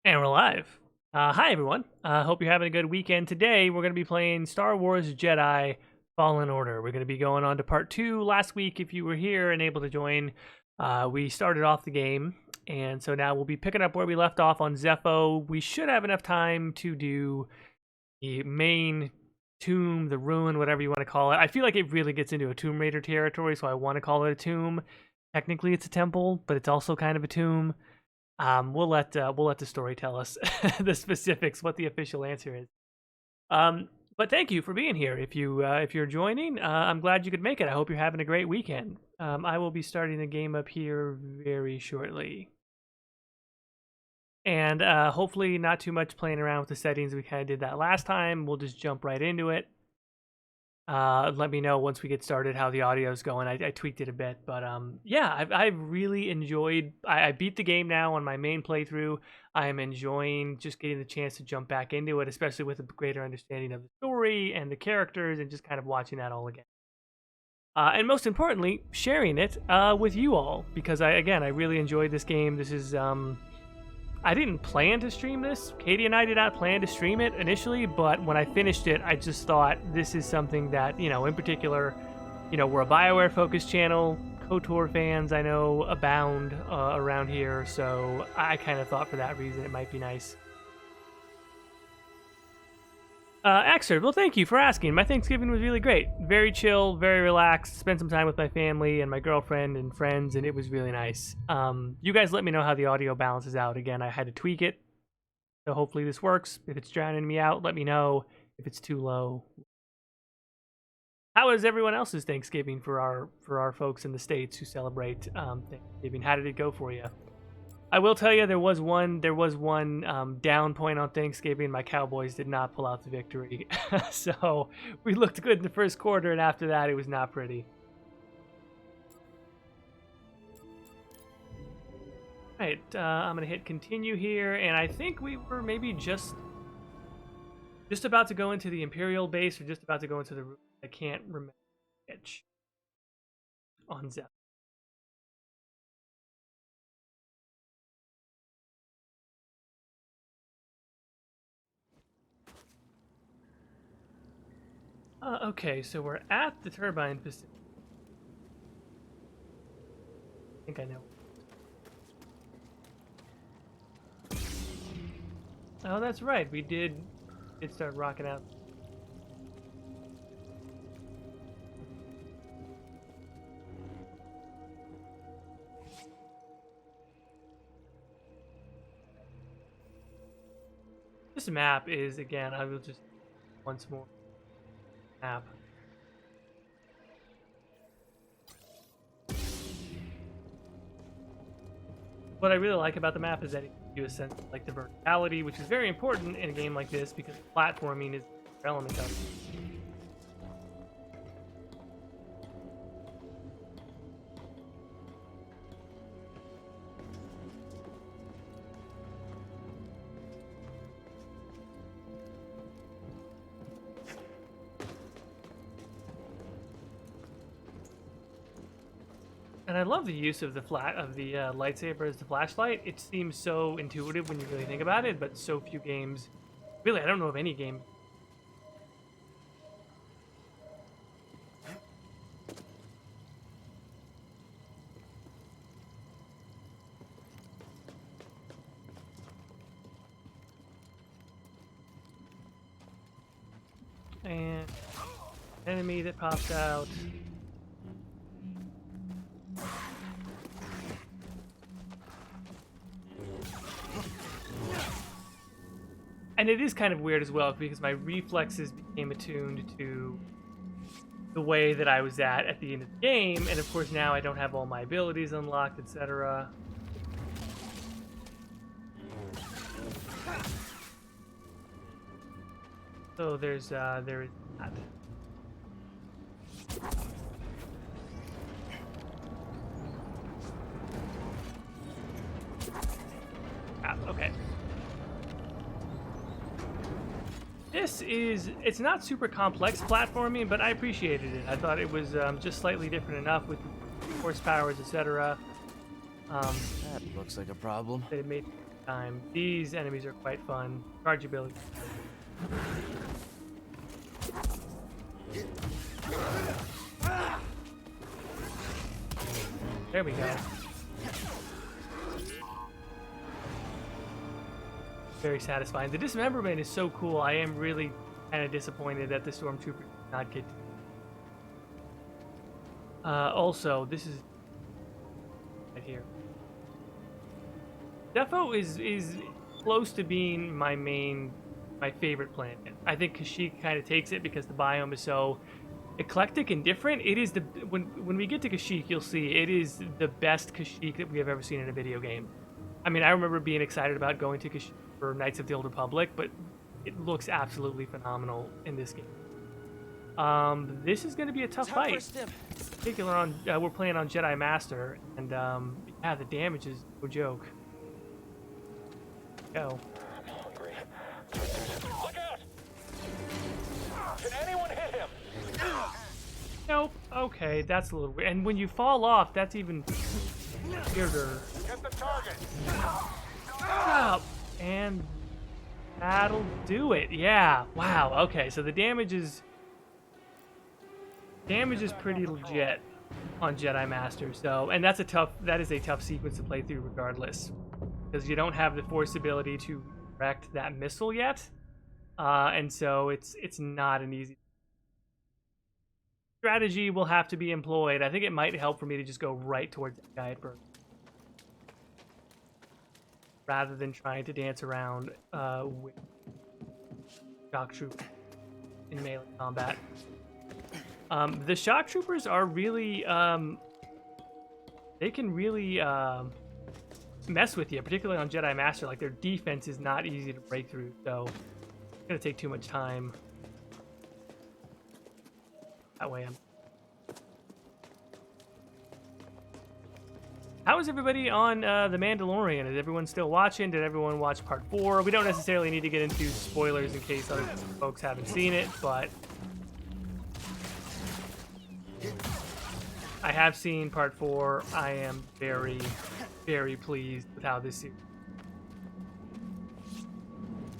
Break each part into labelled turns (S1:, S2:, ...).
S1: And we're live. Hi, everyone. Hope you're having a good weekend. Today, we're going to be playing Star Wars Jedi Fallen Order. We're going to be going on to part 2. Last week, if you were here and able to join, we started off the game. And so now we'll be picking up where we left off on Zeffo. We should have enough time to do the main tomb, the ruin, whatever you want to call it. I feel like it really gets into a Tomb Raider territory, so I want to call it a tomb. Technically, it's a temple, but it's also kind of a tomb. We'll let the story tell us the specifics, what the official answer is. But thank you for being here. If you're joining, I'm glad you could make it. I hope you're having a great weekend. I will be starting the game up here very shortly, and hopefully not too much playing around with the settings. We kind of did that last time. We'll just jump right into it. Let me know once we get started how the audio is going. I tweaked it a bit, but yeah, I've really enjoyed. I beat the game now on my main playthrough. I am enjoying just getting the chance to jump back into it, especially with a greater understanding of the story and the characters, and just kind of watching that all again. And most importantly, sharing it with you all, because I really enjoyed this game. This is I didn't plan to stream this. Katie and I did not plan to stream it initially, but when I finished it, I just thought this is something that, in particular, we're a BioWare-focused channel. KOTOR fans, I know, abound around here, so I kind of thought for that reason it might be nice. Axer, well, thank you for asking. My Thanksgiving was really great. Very chill, very relaxed. Spent some time with my family and my girlfriend and friends, and it was really nice. You guys let me know how the audio balances out. Again, I had to tweak it, so hopefully this works. If it's drowning me out, let me know. If it's too low. How was everyone else's Thanksgiving for our folks in the States who celebrate Thanksgiving? How did it go for you? I will tell you, there was one down point on Thanksgiving. My Cowboys did not pull out the victory. So we looked good in the first quarter, and after that, it was not pretty. All right, I'm going to hit continue here, and I think we were maybe just about to go into the Imperial base, or just about to go into the room. I can't remember which on Zeffo. Okay, so we're at the turbine facility. I think I know. Oh, that's right. We did start rocking out. This map is, again, I will just once more. Map. What I really like about the map is that it gives you a sense of like the verticality, which is very important in a game like this because platforming is an element of it. And I love the use of the lightsaber as the flashlight. It seems so intuitive when you really think about it, but so few games. Really, I don't know of any game. And enemy that pops out. And it is kind of weird as well because my reflexes became attuned to the way that I was at the end of the game, and of course now I don't have all my abilities unlocked, etc. So there is that. Okay. It's not super complex platforming, but I appreciated it. I thought it was just slightly different enough with horsepowers, etc.
S2: That looks like a problem.
S1: They made time. These enemies are quite fun. Chargeability. There we go. Very satisfying. The dismemberment is so cool. I am really kind of disappointed that the stormtrooper did not get. Also, this is right here. Zeffo is close to being my favorite planet. I think Kashyyyk kind of takes it because the biome is so eclectic and different. It is when we get to Kashyyyk, you'll see it is the best Kashyyyk that we have ever seen in a video game. I mean, I remember being excited about going to Kashyyyk for Knights of the Old Republic, but it looks absolutely phenomenal in this game. This is going to be a tough fight. In particular, on we're playing on Jedi Master, and yeah, the damage is no joke. Go.
S3: I'm hungry. Look out! Can anyone hit him?
S1: Nope. Okay, that's a little weird. And when you fall off, that's even weirder.
S3: Get the target.
S1: Up. And that'll do it. Yeah. Wow. Okay. So the damage is pretty legit on Jedi Master. So, and that is a tough sequence to play through regardless, because you don't have the Force ability to direct that missile yet, and so it's not an easy. Strategy will have to be employed. I think it might help for me to just go right towards that guy at first, rather than trying to dance around with shock troop in melee combat. The shock troopers are really, they can really mess with you, particularly on Jedi Master. Like, their defense is not easy to break through, so it's gonna take too much time. That way How is everybody on The Mandalorian? Is everyone still watching? Did everyone watch part 4? We don't necessarily need to get into spoilers in case other folks haven't seen it, but I have seen part 4. I am very, very pleased with how this series.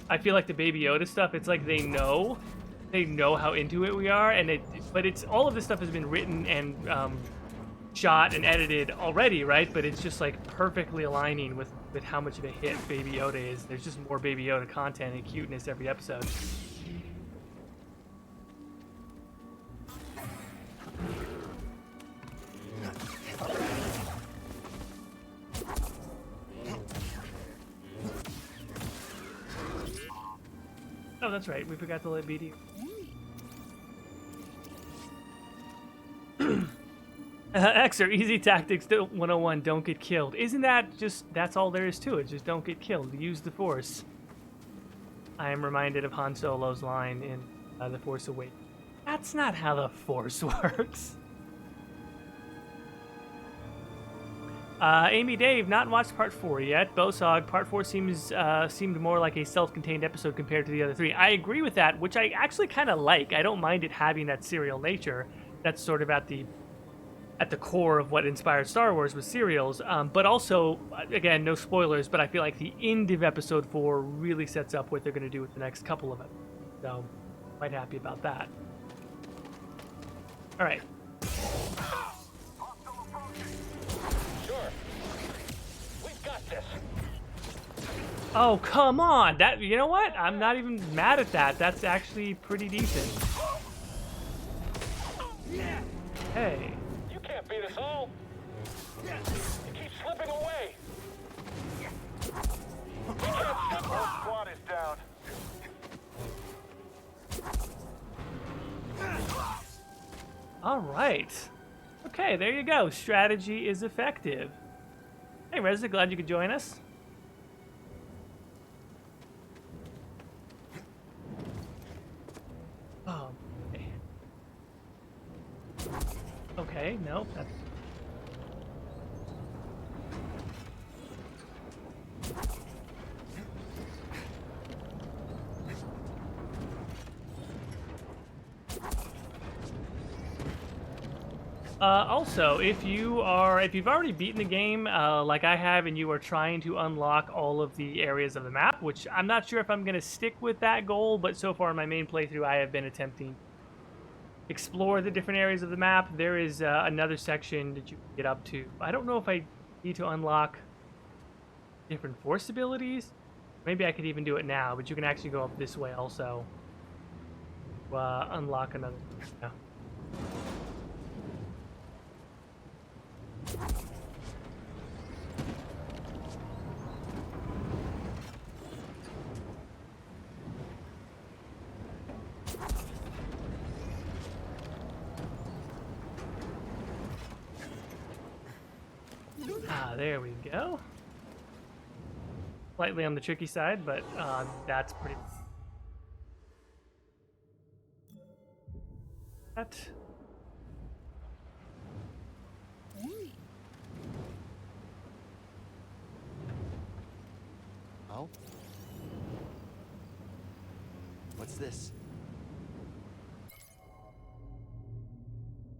S1: I feel like the Baby Yoda stuff, it's like they know how into it we are, but it's all of this stuff has been written and shot and edited already, right? But it's just like perfectly aligning with how much of a hit Baby Yoda is. There's just more Baby Yoda content and cuteness every episode. Oh, that's right. We forgot to let BD. Xer, easy tactics 101, don't get killed. Isn't that just, that's all there is to it? Just don't get killed. Use the Force. I am reminded of Han Solo's line in The Force Awakens. That's not how the Force works. Amy Dave, not watched part 4 yet. Bosog, part 4 seemed more like a self-contained episode compared to the other 3. I agree with that, which I actually kind of like. I don't mind it having that serial nature. That's sort of at the core of what inspired Star Wars with serials. But also, again, no spoilers, but I feel like the end of episode 4 really sets up what they're going to do with the next couple of episodes. So, quite happy about that. All right. Oh, come on! That, you know what? I'm not even mad at that. That's actually pretty decent. Hey.
S3: You can't beat us all. You keep slipping away. We can't slip. Whole squad is down.
S1: All right. Okay, there you go. Strategy is effective. Hey, Reza, glad you could join us. Oh, okay. Okay, no, that's... Also, if you've already beaten the game, like I have, and you are trying to unlock all of the areas of the map, which I'm not sure if I'm going to stick with that goal, but so far in my main playthrough, I have been attempting to explore the different areas of the map. There is another section that you can get up to. I don't know if I need to unlock different force abilities. Maybe I could even do it now, but you can actually go up this way also. Unlock another. Yeah. There we go. Slightly on the tricky side, but that's pretty. That.
S2: Oh? What's this?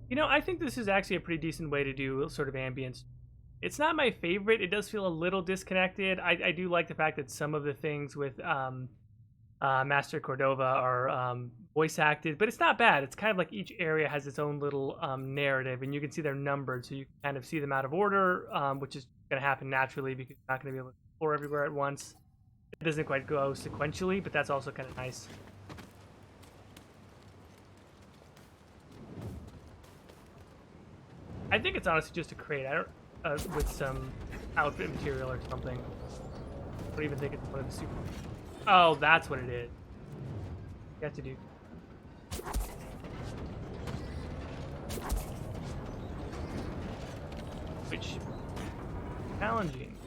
S1: You know, I think this is actually a pretty decent way to do sort of ambience. It's not my favorite. It does feel a little disconnected. I do like the fact that some of the things with Master Cordova are voice acted, but it's not bad. It's kind of like each area has its own little narrative, and you can see they're numbered, so you can kind of see them out of order, which is going to happen naturally because you're not going to be able to explore everywhere at once. It doesn't quite go sequentially, but that's also kind of nice. I think it's honestly just a crate. I don't. With some outfit material or something. I don't even think it's one of the super. Oh, that's what it is. You have to do. Which challenging.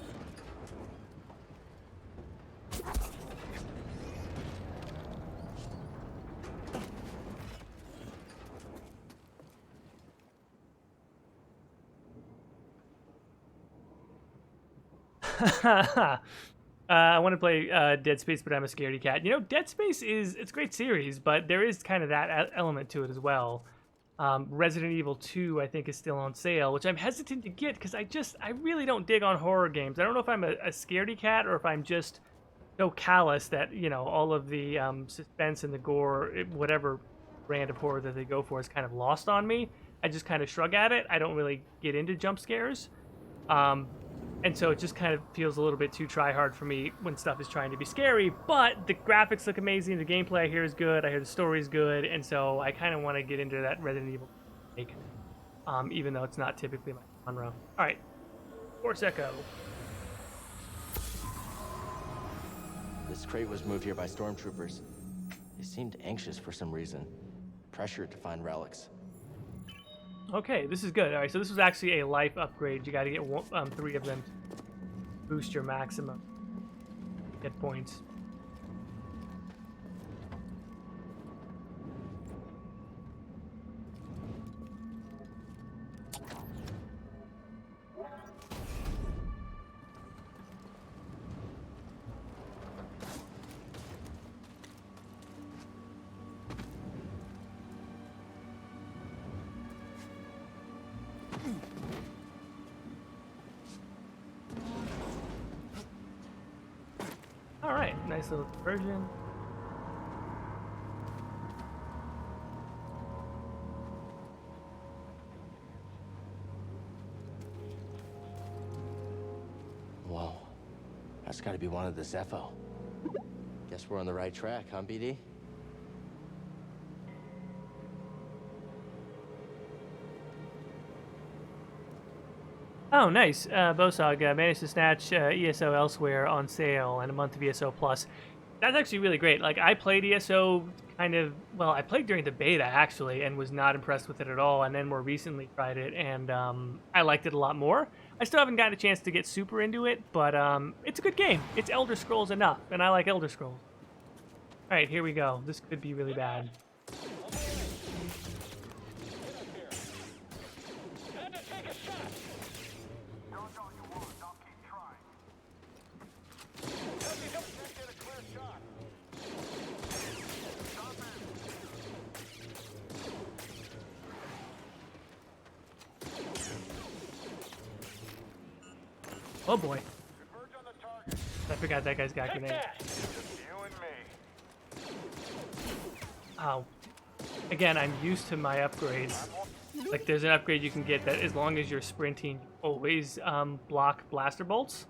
S1: I want to play Dead Space, but I'm a scaredy cat. You know, Dead Space it's a great series, but there is kind of that element to it as well. Resident Evil 2, I think, is still on sale, which I'm hesitant to get because I really don't dig on horror games. I don't know if I'm a scaredy cat or if I'm just so callous that, you know, all of the suspense and the gore, whatever brand of horror that they go for is kind of lost on me. I just kind of shrug at it. I don't really get into jump scares. And so it just kind of feels a little bit too try-hard for me when stuff is trying to be scary, but the graphics look amazing, the gameplay I hear is good, I hear the story is good, and so I kind of want to get into that Resident Evil take, even though it's not typically my genre. Alright, Force Echo.
S2: This crate was moved here by stormtroopers. They seemed anxious for some reason, pressured to find relics.
S1: Okay, this is good. All right, so this was actually a life upgrade. You got to get 3 of them to boost your maximum hit points. All right, nice little conversion.
S2: Whoa, that's got to be one of the Zeffo. Guess we're on the right track, huh, BD?
S1: Oh, nice. Bosog managed to snatch ESO elsewhere on sale and a month of ESO Plus. That's actually really great. Like, I played ESO I played during the beta, actually, and was not impressed with it at all, and then more recently tried it, and I liked it a lot more. I still haven't gotten a chance to get super into it, but it's a good game. It's Elder Scrolls enough, and I like Elder Scrolls. All right, here we go. This could be really bad. Oh boy.
S3: Converge on the target.
S1: I forgot that guy's got
S3: Take
S1: grenades.
S3: that! Just you and me.
S1: Oh. Again, I'm used to my upgrades. Like, there's an upgrade you can get that as long as you're sprinting, you always block blaster bolts.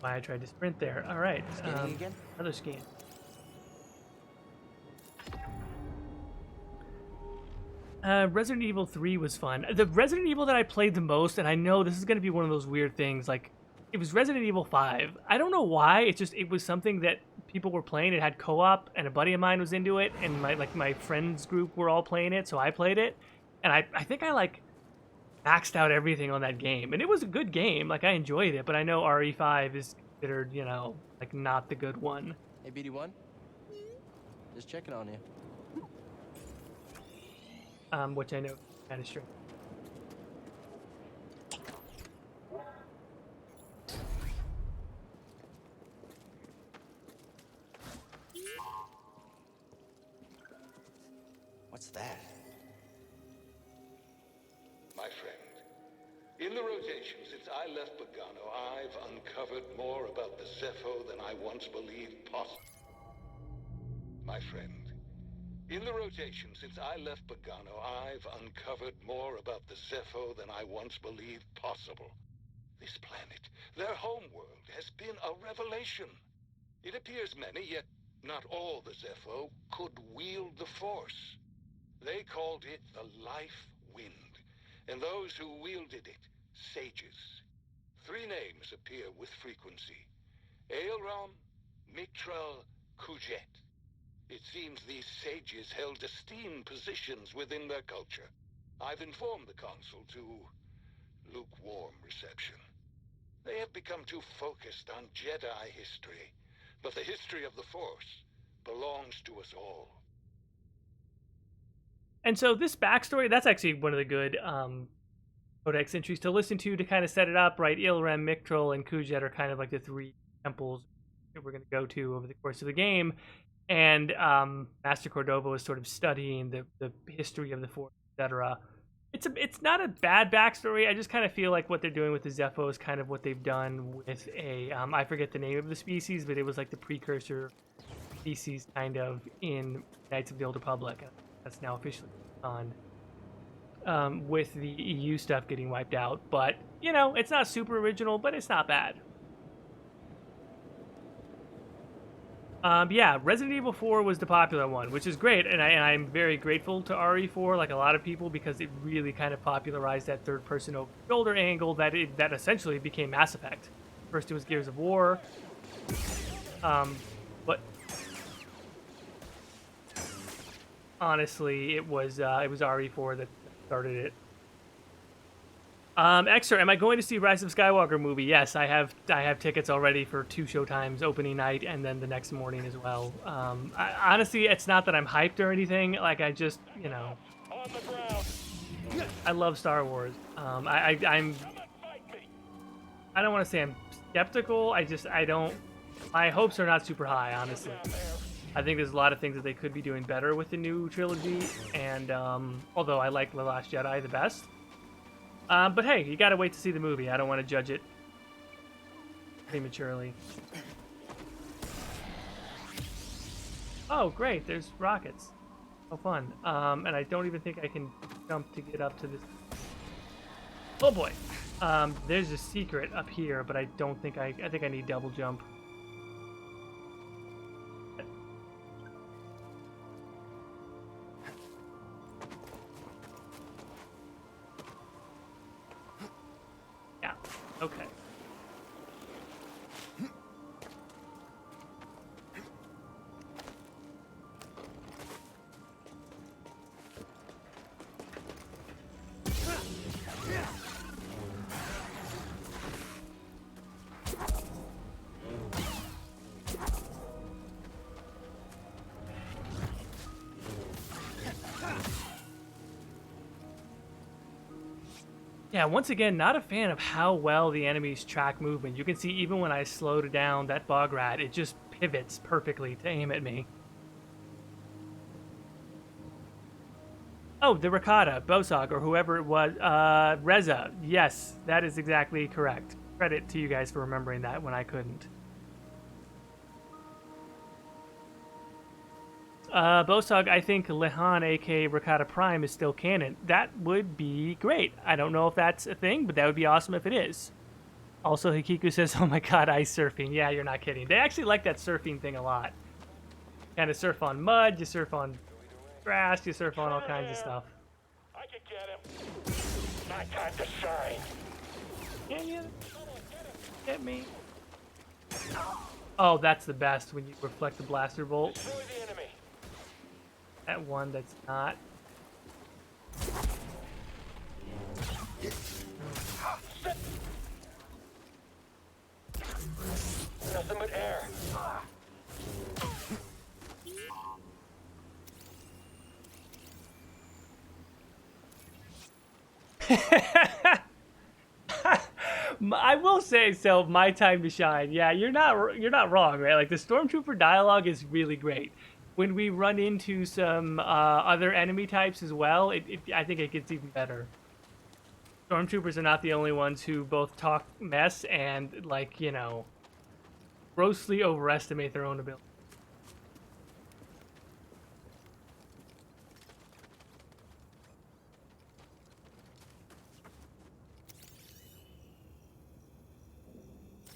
S1: Why I tried to sprint there. All right.
S2: Scanning again?
S1: Another scan. Resident Evil 3 was fun. The Resident Evil that I played the most, and I know this is going to be one of those weird things, like, it was Resident Evil 5. I don't know why. It was something that people were playing. It had co-op, and a buddy of mine was into it, and my friends group were all playing it, so I played it. And I think I, like, maxed out everything on that game. And it was a good game. Like, I enjoyed it, but I know RE5 is considered, you know, like, not the good one.
S2: Hey, BD1? Just checking on you.
S1: Which I know kind of strange.
S2: What's that?
S4: My friend, in the rotation since I left Pagano, I've uncovered more about the Zeffo than I once believed possible. My friend, in the rotation since I left Pagano, I've uncovered more about the Zeffo than I once believed possible. This planet, their homeworld, has been a revelation. It appears many, yet not all the Zeffo, could wield the Force. They called it the Life Wind, and those who wielded it, sages. 3 names appear with frequency: Aelram, Mitral, Kujet. It seems these sages held esteemed positions within their culture. I've informed the Consul to lukewarm reception. They have become too focused on Jedi history, but the history of the Force belongs to us all.
S1: And so this backstory, that's actually one of the good Codex entries to listen to kind of set it up, right? Ilram, Mictrol, and Kujet are kind of like the 3 temples that we're going to go to over the course of the game. And Master Cordova was sort of studying the history of the Force, etc. It's not a bad backstory. I just kind of feel like what they're doing with the Zeffo is kind of what they've done with a, I forget the name of the species, but it was like the precursor species kind of in Knights of the Old Republic. That's now officially on with the EU stuff getting wiped out. But, you know, it's not super original, but it's not bad. Yeah, Resident Evil 4 was the popular one, which is great, and I'm very grateful to RE4, like a lot of people, because it really kind of popularized that third-person over-shoulder angle that essentially became Mass Effect. First it was Gears of War, but honestly, it was RE4 that started it. Extra, am I going to see Rise of Skywalker movie? Yes, I have tickets already for 2 showtimes, opening night and then the next morning as well. Honestly, it's not that I'm hyped or anything. Like, I just, you know,
S3: On the ground.
S1: I love Star Wars. I'm I don't want to say I'm skeptical. I don't. My hopes are not super high, honestly. I think there's a lot of things that they could be doing better with the new trilogy, and although I like The Last Jedi the best. But hey, you gotta wait to see the movie. I don't want to judge it prematurely. Oh, great, there's rockets. Oh, fun. And I don't even think I can jump to get up to this. Oh boy. There's a secret up here, but I don't think I think I need double jump. Okay. Yeah, once again, not a fan of how well the enemies track movement. You can see even when I slowed down that bog rat, it just pivots perfectly to aim at me. Oh, the Rakata, Bosog, or whoever it was, Reza. Yes, that is exactly correct. credit to you guys for remembering that when I couldn't. Bosog, I think Lehan, aka Rakata Prime, is still canon. That would be great. I don't know if that's a thing, but that would be awesome if it is. Also, Hikiku says, oh my god, ice surfing. Yeah, you're not kidding. They actually like that surfing thing a lot. Kind of surf on mud, you surf on grass, you surf on all kinds of stuff.
S3: I can get him. My time to shine.
S1: Can you get me? Oh, that's the best when you reflect the blaster bolt.
S3: Destroy the enemy.
S1: That one that's not.
S3: Nothing but air.
S1: I will say so. My time to shine. Yeah, you're not wrong, right? Like the stormtrooper dialogue is really great. When we run into some other enemy types as well, I think it gets even better. Stormtroopers are not the only ones who both talk mess and, like, you know, grossly overestimate their own ability.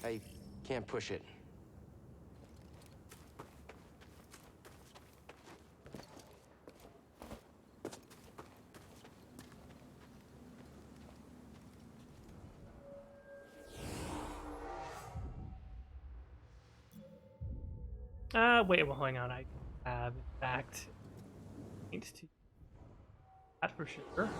S2: I can't push it.
S1: Wait, well, hang on. I have, in fact, need to that for sure.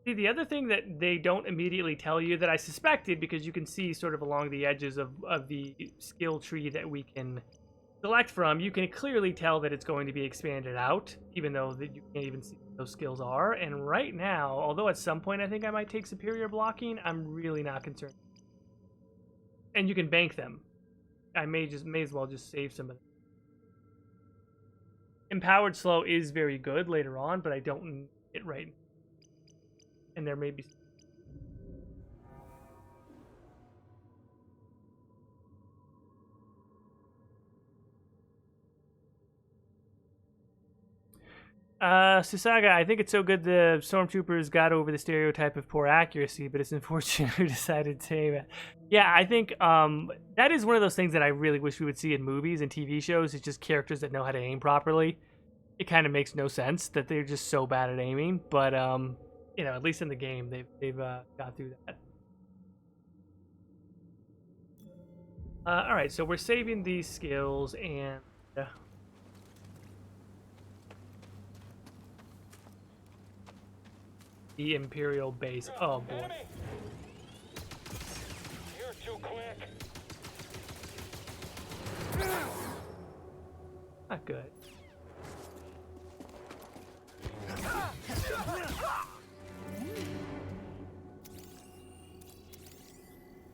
S1: See, the other thing that they don't immediately tell you that I suspected, because you can see sort of along the edges of the skill tree that we can select from, you can clearly tell that it's going to be expanded out, even though that you can't even see what those skills are. And right now, although at some point I think I might take superior blocking, I'm really not concerned. And you can bank them. I may as well just save some of them. Empowered slow is very good later on, but I don't need it right now. And there may be. Susaga, I think it's so good the stormtroopers got over the stereotype of poor accuracy, but it's unfortunate who decided to aim it. Yeah, I think that is one of those things that I really wish we would see in movies and TV shows. It's just characters that know how to aim properly. It kind of makes no sense that they're just so bad at aiming, but you know, at least in the game, they've got through that. All right, so we're saving these skills and. The Imperial base. Oh boy.
S3: Enemy. You're too quick.
S1: Not good.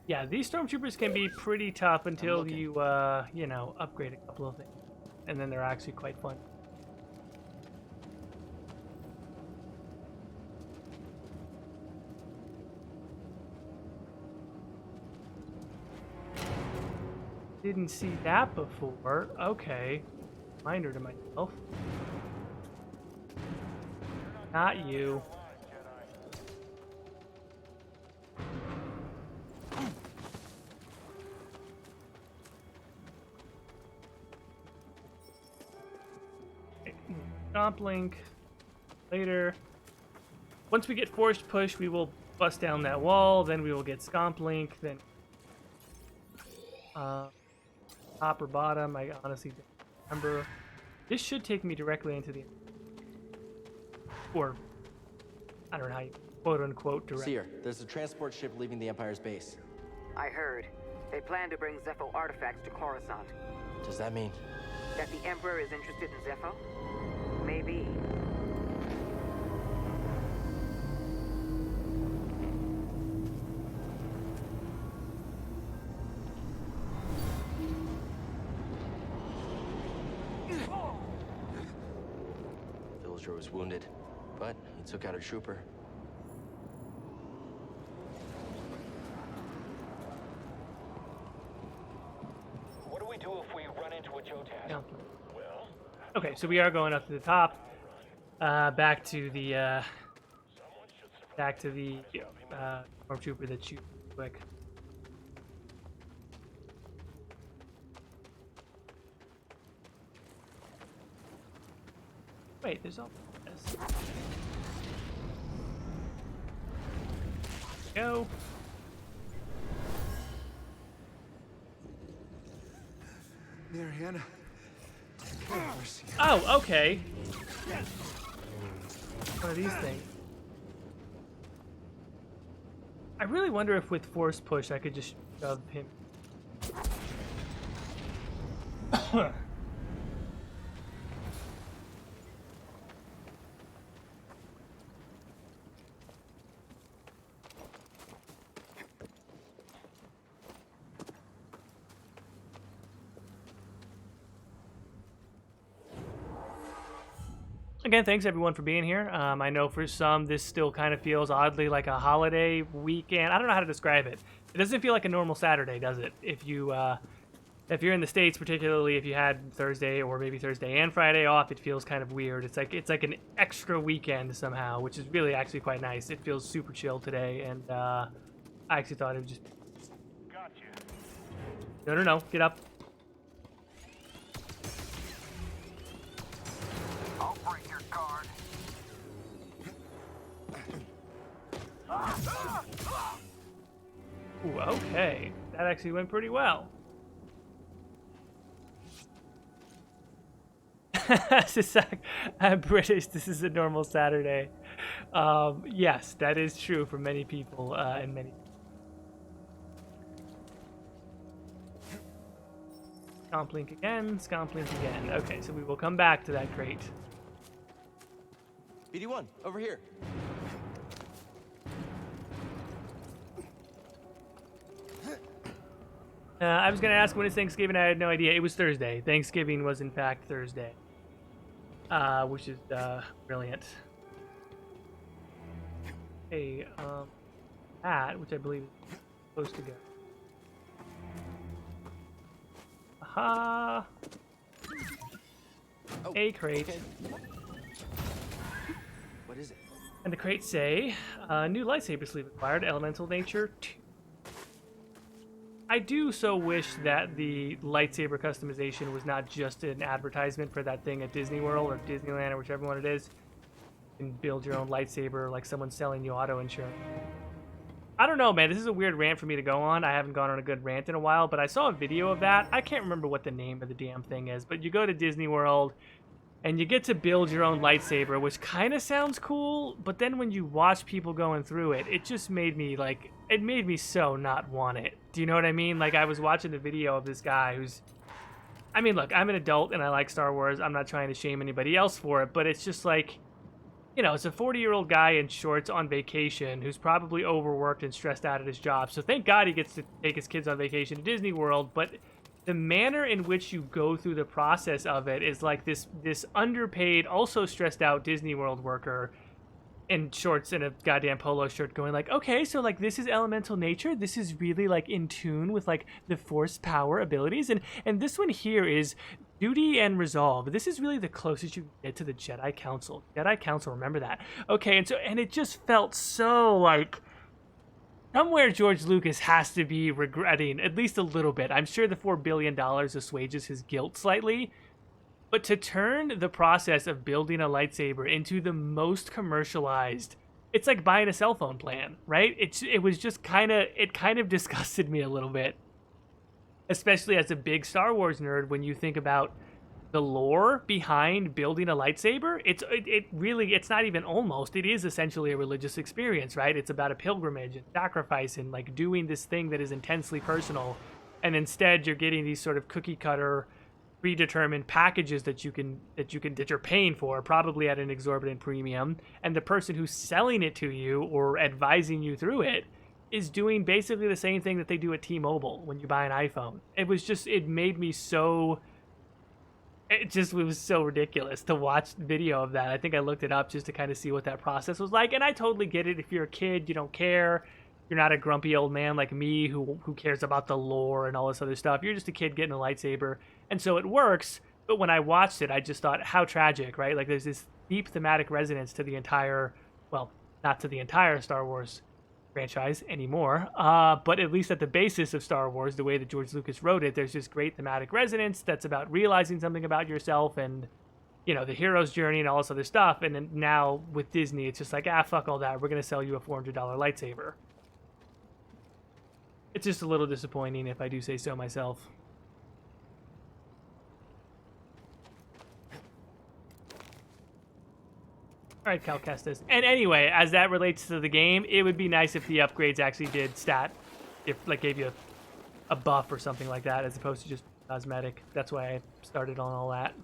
S1: Yeah, these stormtroopers can be pretty tough until you, you know, upgrade a couple of things, and then they're actually quite fun. Didn't see that before. Okay. Reminder to myself. Not you. Stomp link later. Once we get forced push, we will bust down that wall. Then we will get scomp link. Then top or bottom, I honestly don't remember. This should take me directly into the, or I don't know how you quote unquote direct.
S2: Seer, there's a transport ship leaving the Empire's base.
S5: I heard. They plan to bring Zeffo artifacts to Coruscant.
S2: Does that mean?
S5: That the Emperor is interested in Zeffo? Maybe.
S2: Master was wounded, but he took out a trooper.
S3: What do we do if we run into a Jotad?
S1: Yeah.
S3: Well,
S1: Okay, so we are going up to the top. Back to the stormtrooper that shoots quick. Wait, there's all this. Go.
S6: Mariana.
S1: Oh, okay. One of these things. I really wonder if with force push I could just shove him. Again, thanks everyone for being here. I know for some this still kind of feels oddly like a holiday weekend. I don't know how to describe it. It doesn't feel like a normal Saturday, does it? If you're in the States, particularly if you had Thursday or maybe Thursday and Friday off, it feels kind of weird. It's like an extra weekend somehow, which is really actually quite nice. It feels super chill today, and I actually thought it would just.
S3: gotcha.
S1: No, get up.
S3: I'll break your guard.
S1: Ooh, okay. That actually went pretty well. I'm British. This is a normal Saturday. Yes, that is true for many people and many. Scomp link again. Scomp link again. Okay, so we will come back to that crate.
S2: BD1, over here.
S1: I was going to ask when is Thanksgiving. I had no idea. It was Thursday. Thanksgiving was, in fact, Thursday. Which is brilliant. Okay, that, which I believe is supposed to go. Aha!
S2: Oh,
S1: A crate.
S2: okay. What is it?
S1: And the crates say, new lightsaber sleeve acquired, elemental nature 2. I do so wish that the lightsaber customization was not just an advertisement for that thing at Disney World or Disneyland or whichever one it is. You can build your own lightsaber like someone's selling you auto insurance. I don't know, man. This is a weird rant for me to go on. I haven't gone on a good rant in a while, but I saw a video of that. I can't remember what the name of the damn thing is, but you go to Disney World and you get to build your own lightsaber, which kind of sounds cool, but then when you watch people going through it, it just made me, like, it made me so not want it. Do you know what I mean? Like, I was watching the video of this guy who's, I mean, look, I'm an adult and I like Star Wars. I'm not trying to shame anybody else for it, but it's just like, you know, it's a 40-year-old guy in shorts on vacation who's probably overworked and stressed out at his job. So thank God he gets to take his kids on vacation to Disney World, but the manner in which you go through the process of it is like this underpaid, also stressed out Disney World worker in shorts and a goddamn polo shirt going like, okay, so like this is elemental nature. This is really like in tune with like the force power abilities. And this one here is duty and resolve. This is really the closest you can get to the Jedi Council. Jedi Council, remember that. Okay, and it just felt so like, somewhere George Lucas has to be regretting at least a little bit. I'm sure the $4 billion assuages his guilt slightly. But to turn the process of building a lightsaber into the most commercialized, it's like buying a cell phone plan, right? It was just kind of disgusted me a little bit. Especially as a big Star Wars nerd, when you think about the lore behind building a lightsaber, it's not even almost, it is essentially a religious experience, right? It's about a pilgrimage and sacrifice and like doing this thing that is intensely personal, and instead you're getting these sort of cookie cutter predetermined packages that you're paying for, probably at an exorbitant premium, and the person who's selling it to you or advising you through it is doing basically the same thing that they do at T-Mobile when you buy an iPhone. It made me so it was so ridiculous to watch the video of that. I think I looked it up just to kind of see what that process was like, and I totally get it. If you're a kid, you don't care. You're not a grumpy old man like me who cares about the lore and all this other stuff. You're just a kid getting a lightsaber, and so it works. But when I watched it, I just thought, how tragic, right? Like, there's this deep thematic resonance to the entire, well, not to the entire Star Wars franchise anymore, but at least at the basis of Star Wars, the way that George Lucas wrote it, there's just great thematic resonance that's about realizing something about yourself and, you know, the hero's journey and all this other stuff. And then now with Disney, it's just like, fuck all that. We're going to sell you a $400 lightsaber. It's just a little disappointing, if I do say so myself. All right, Cal Kestis. And anyway, as that relates to the game, it would be nice if the upgrades actually did like gave you a buff or something like that, as opposed to just cosmetic. That's why I started on all that.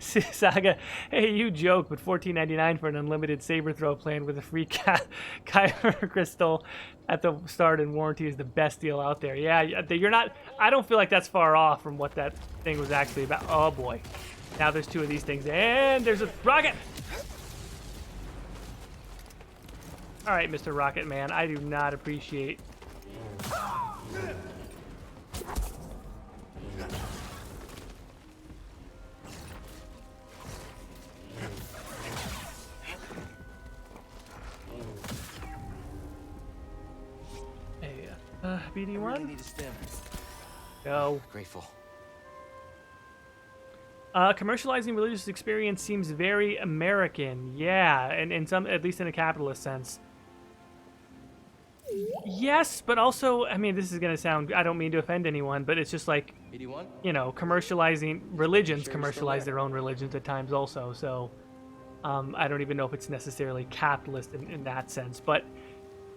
S1: Saga, hey, you joke, but $14.99 for an unlimited saber throw plan with a free Kyber crystal at the start and warranty is the best deal out there. Yeah, you're not. I don't feel like that's far off from what that thing was actually about. Oh boy, now there's two of these things, and there's a rocket. All right, Mr. Rocket Man, I do not appreciate. BD1?
S2: I really need a stim.
S1: Go.
S2: Grateful.
S1: Commercializing religious experience seems very American. Yeah, and in some, at least in a capitalist sense. Yes, but also, I mean, this is going to sound, I don't mean to offend anyone, but it's just like,
S2: BD1?
S1: you know, commercializing, religions commercialize their own religions at times also, so I don't even know if it's necessarily capitalist in that sense, but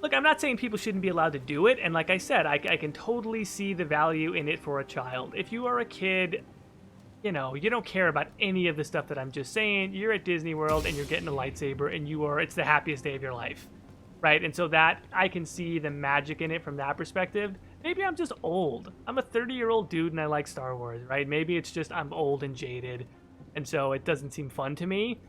S1: look, I'm not saying people shouldn't be allowed to do it, and like I said, I can totally see the value in it for a child. If you are a kid, you know, you don't care about any of the stuff that I'm just saying, you're at Disney World and you're getting a lightsaber and it's the happiest day of your life, right? And so that, I can see the magic in it from that perspective. Maybe I'm just old. I'm a 30-year-old dude and I like Star Wars, right? Maybe it's just I'm old and jaded, and so it doesn't seem fun to me.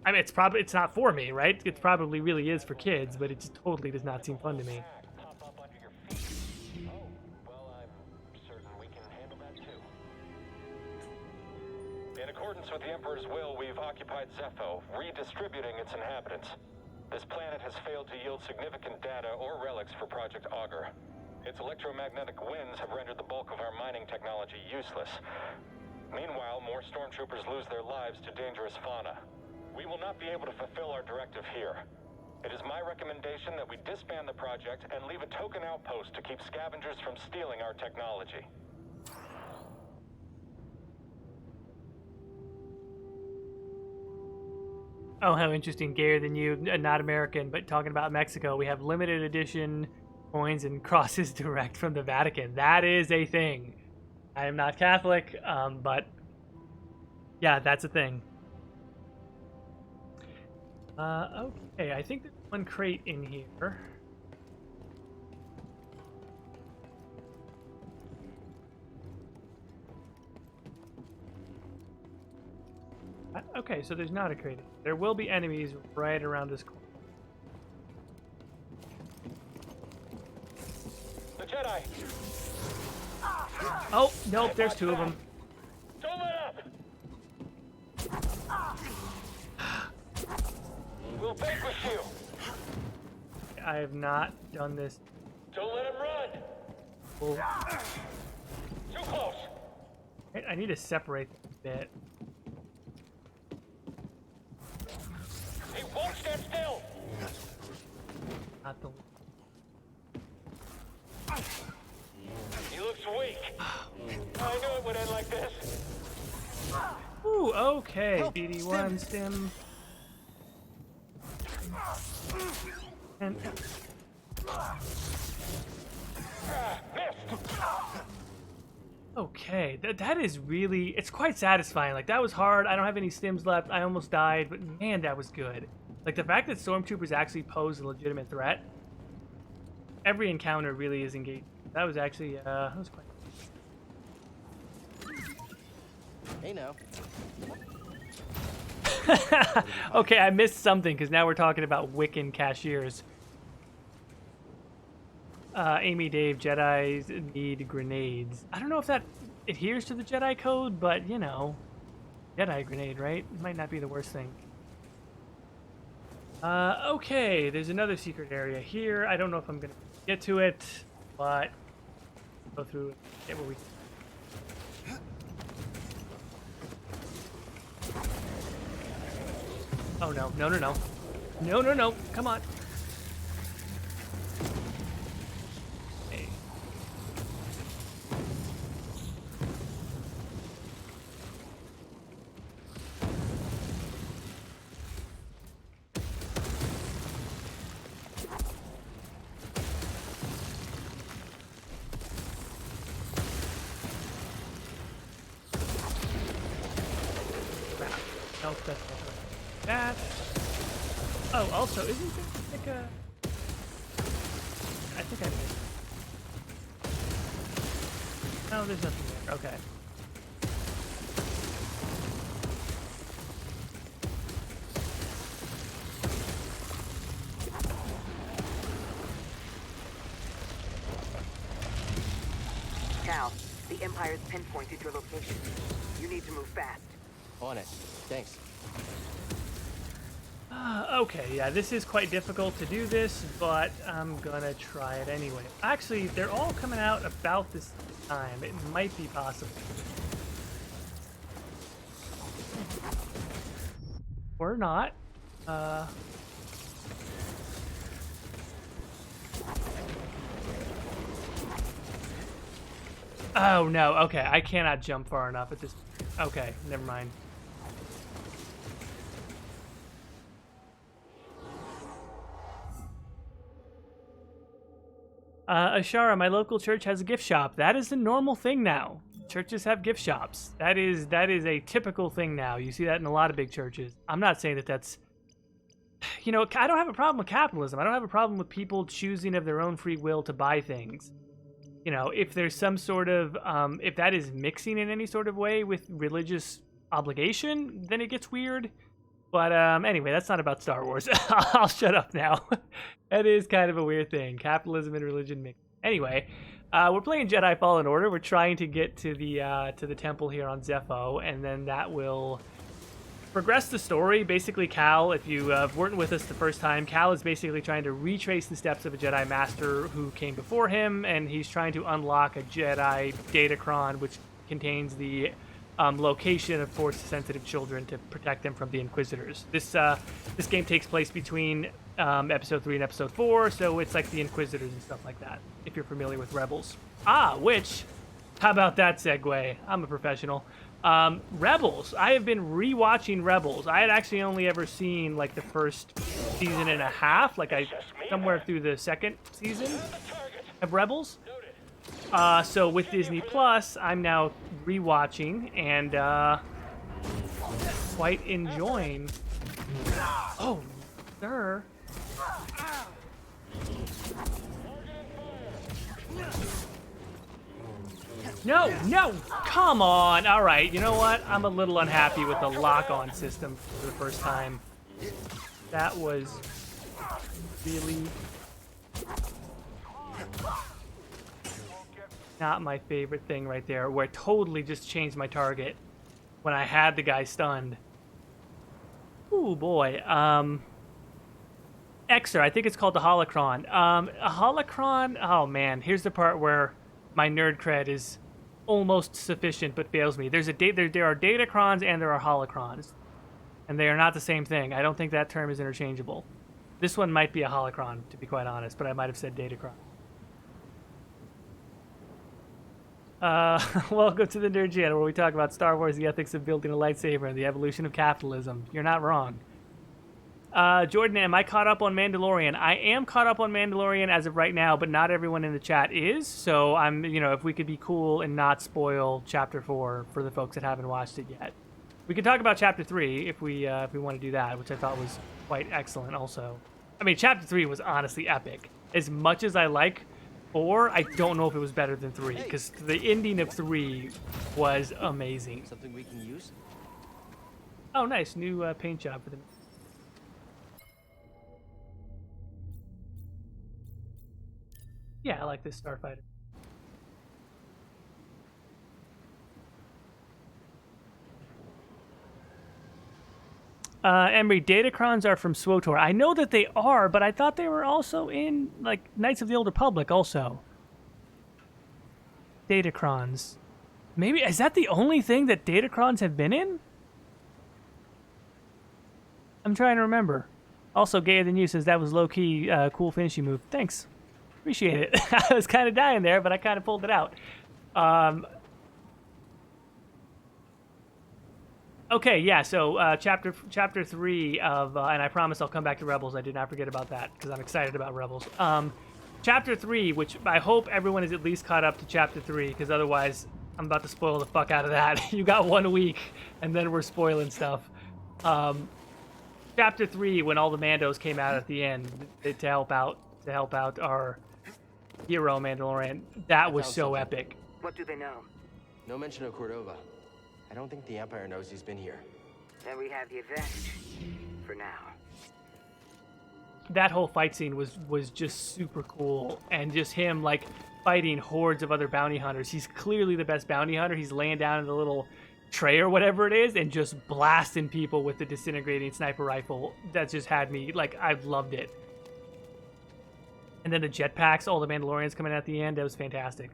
S1: I mean, it's not for me, right? It probably really is for kids, but it just totally does not seem fun to me.
S3: Pop up under your feet. Oh, well, I'm certain we can handle that too. In accordance with the Emperor's will, we've occupied Zeffo, redistributing its inhabitants. This planet has failed to yield significant data or relics for Project Augur. Its electromagnetic winds have rendered the bulk of our mining technology useless. Meanwhile, more stormtroopers lose their lives to dangerous fauna. We will not be able to fulfill our directive here. It is my recommendation that we disband the project and leave a token outpost to keep scavengers from stealing our technology.
S1: Oh, how interesting. Gayer than you, not American, but talking about Mexico, we have limited edition coins and crosses direct from the Vatican. That is a thing. I am not Catholic, but yeah, that's a thing. Okay, I think there's one crate in here. Okay, so there's not a crate. There will be enemies right around this corner.
S3: The Jedi!
S1: Oh, nope, there's two of them.
S3: Don't let up! We'll vanquish you!
S1: I have not done this.
S3: Don't let him run!
S1: Oh.
S3: Too close!
S1: I need to separate this a bit.
S3: He won't stand still!
S1: Not the...
S3: He looks weak. I knew it would end like this.
S1: Ooh, okay. BD1 stim. And
S3: Missed!
S1: okay, that is really, it's quite satisfying. Like, that was hard. I don't have any stims left. I almost died, but man, that was good. Like, the fact that stormtroopers actually pose a legitimate threat, every encounter really is engaging. That was actually, that was quite...
S2: Hey now.
S1: Okay, I missed something, because now we're talking about Wiccan cashiers. Amy, Dave, Jedis need grenades. I don't know if that adheres to the Jedi code, but, you know, Jedi grenade, right? It might not be the worst thing. Okay, there's another secret area here. I don't know if I'm going to get to it, but go through it, get where we... Oh, no, no, no, no. No, no, no, come on. Hey. Crap. Nope, that's not right. That. Oh, also, isn't there like a... I think I missed. No, there's nothing there. Okay.
S5: Cal, the Empire's pinpointed your location. You need to move fast.
S2: On it. Thanks.
S1: Okay, yeah, this is quite difficult to do this, but I'm gonna try it anyway. Actually, they're all coming out about this time. It might be possible. Or not. Oh, no. Okay, I cannot jump far enough at this... Okay, never mind. Ashara, my local church has a gift shop. That is the normal thing now. Churches have gift shops. That is a typical thing now. You see that in a lot of big churches. I'm not saying that that's... You know, I don't have a problem with capitalism. I don't have a problem with people choosing of their own free will to buy things. You know, if there's some sort of... if that is mixing in any sort of way with religious obligation, then it gets weird. But anyway, that's not about Star Wars. I'll shut up now. That is kind of a weird thing. Capitalism and religion mix. Anyway, we're playing Jedi Fallen Order. We're trying to get to the temple here on Zeffo, and then that will progress the story. Basically, Cal, if you weren't with us the first time, Cal is basically trying to retrace the steps of a Jedi Master who came before him, and he's trying to unlock a Jedi datacron, which contains the location of Force-sensitive children to protect them from the Inquisitors. This game takes place between Episode 3 and Episode 4, so it's like the Inquisitors and stuff like that, if you're familiar with Rebels. How about that segue? I'm a professional. Rebels. I have been rewatching Rebels. I had actually only ever seen like the first season and a half, like somewhere through the second season of Rebels. So with Disney Plus, I'm now rewatching and quite enjoying. Oh, sir. No, no, come on. All right, you know what? I'm a little unhappy with the lock-on system for the first time. That was really not my favorite thing right there, where it totally just changed my target when I had the guy stunned. Ooh, boy. Exer, I think it's called the holocron. A holocron, oh man, here's the part where my nerd cred is almost sufficient but fails me. There are datacrons and there are holocrons, and they are not the same thing. I don't think that term is interchangeable. This one might be a holocron, to be quite honest, but I might have said datacron. Welcome to the Nerd Channel, where we talk about Star Wars, the ethics of building a lightsaber, and the evolution of capitalism. You're not wrong. Jordan, am I caught up on Mandalorian? I am caught up on Mandalorian as of right now, but not everyone in the chat is. So I'm, if we could be cool and not spoil Chapter 4 for the folks that haven't watched it yet. We could talk about Chapter 3 if we want to do that, which I thought was quite excellent also. I mean, Chapter 3 was honestly epic. As much as I like 4, I don't know if it was better than 3, because the ending of 3 was amazing.
S2: Something we can use?
S1: Oh, nice. New paint job for them. Yeah, I like this starfighter. Emery, Datacrons are from SWTOR. I know that they are, but I thought they were also in, like, Knights of the Old Republic also. Datacrons. Maybe, is that the only thing that Datacrons have been in? I'm trying to remember. Also, Gayer Than You says that was low-key cool finishing move. Thanks. Appreciate it. I was kind of dying there, but I kind of pulled it out. Okay, yeah, so chapter 3 of, and I promise I'll come back to Rebels. I did not forget about that, because I'm excited about Rebels. Chapter 3, which I hope everyone is at least caught up to Chapter 3, because otherwise I'm about to spoil the fuck out of that. You got 1 week, and then we're spoiling stuff. Chapter 3, when all the Mandos came out at the end to help out our hero Mandalorian, that was so epic.
S5: What do they know?
S2: No mention of Cordova. I don't think the Empire knows he's been here.
S5: Then we have the advantage. For now.
S1: That whole fight scene was just super cool, and just him like fighting hordes of other bounty hunters. He's clearly the best bounty hunter. He's laying down in the little tray or whatever it is and just blasting people with the disintegrating sniper rifle. That just had me, like, I loved it. And then the jetpacks, all the Mandalorians coming out at the end, that was fantastic.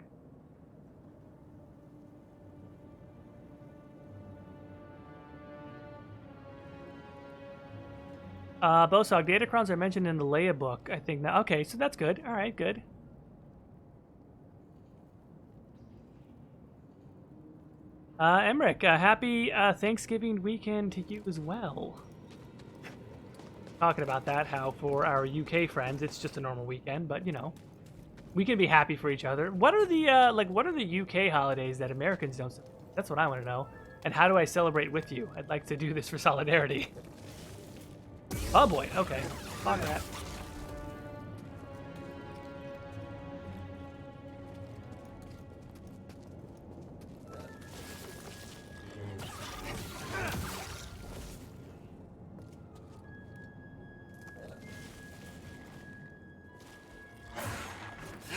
S1: Bosog, Datacrons are mentioned in the Leia book, I think. Now, okay, so that's good. All right, good. Emmerich, happy Thanksgiving weekend to you as well. Talking about that, how for our UK friends, it's just a normal weekend, but you know, we can be happy for each other. What are the what are the UK holidays that Americans don't celebrate? That's what I want to know. And how do I celebrate with you? I'd like to do this for solidarity. Oh boy, okay. Fuck that.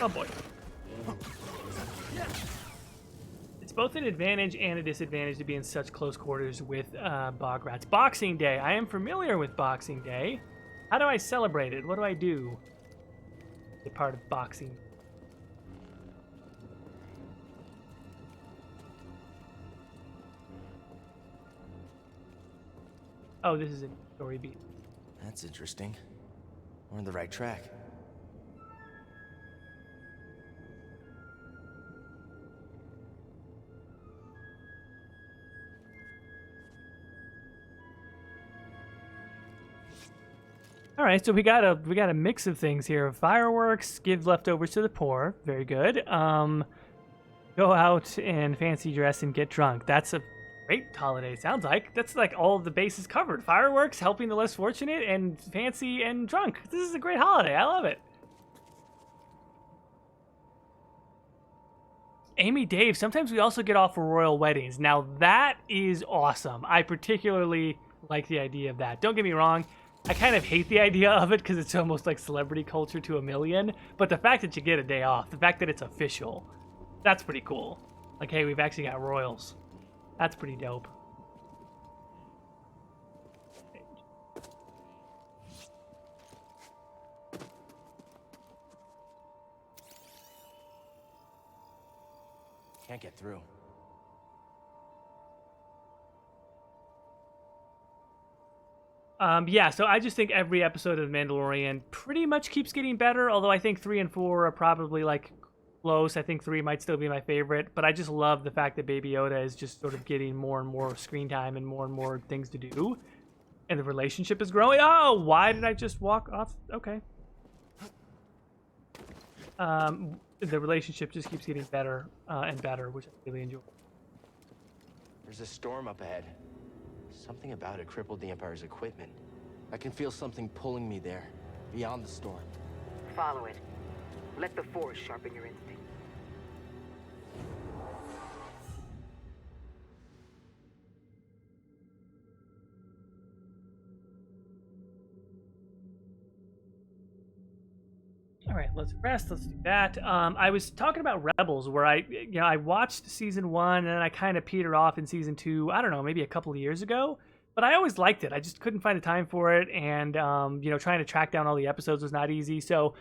S1: Oh boy. It's both an advantage and a disadvantage to be in such close quarters with bog rats. Boxing Day. I am familiar with Boxing Day. How do I celebrate it? What do I do? A part of boxing. Oh, this is a story beat.
S2: That's interesting. We're on the right track.
S1: All right, so we got a mix of things here. Fireworks, give leftovers to the poor. Very good. Go out and fancy dress and get drunk. That's a great holiday, sounds like. That's like all of the bases covered. Fireworks, helping the less fortunate, and fancy and drunk. This is a great holiday. I love it. Amy Dave, sometimes we also get off for royal weddings. Now that is awesome. I particularly like the idea of that. Don't get me wrong. I kind of hate the idea of it because it's almost like celebrity culture to a million. But the fact that you get a day off, the fact that it's official, that's pretty cool. Like, hey, we've actually got royals. That's pretty dope.
S2: Can't get through.
S1: Yeah, so I just think every episode of The Mandalorian pretty much keeps getting better, although I think 3 and 4 are probably, like, close. I think 3 might still be my favorite, but I just love the fact that Baby Yoda is just sort of getting more and more screen time and more things to do, and the relationship is growing. Oh, why did I just walk off? Okay. The relationship just keeps getting better and better, which I really enjoy.
S2: There's a storm up ahead. Something about it crippled the Empire's equipment. I can feel something pulling me there, beyond the storm.
S5: Follow it. Let the Force sharpen your instinct.
S1: All right, let's rest. Let's do that. I was talking about Rebels, where I watched season 1 and then I kind of petered off in season 2. I don't know, maybe a couple of years ago. But I always liked it. I just couldn't find the time for it, and trying to track down all the episodes was not easy. So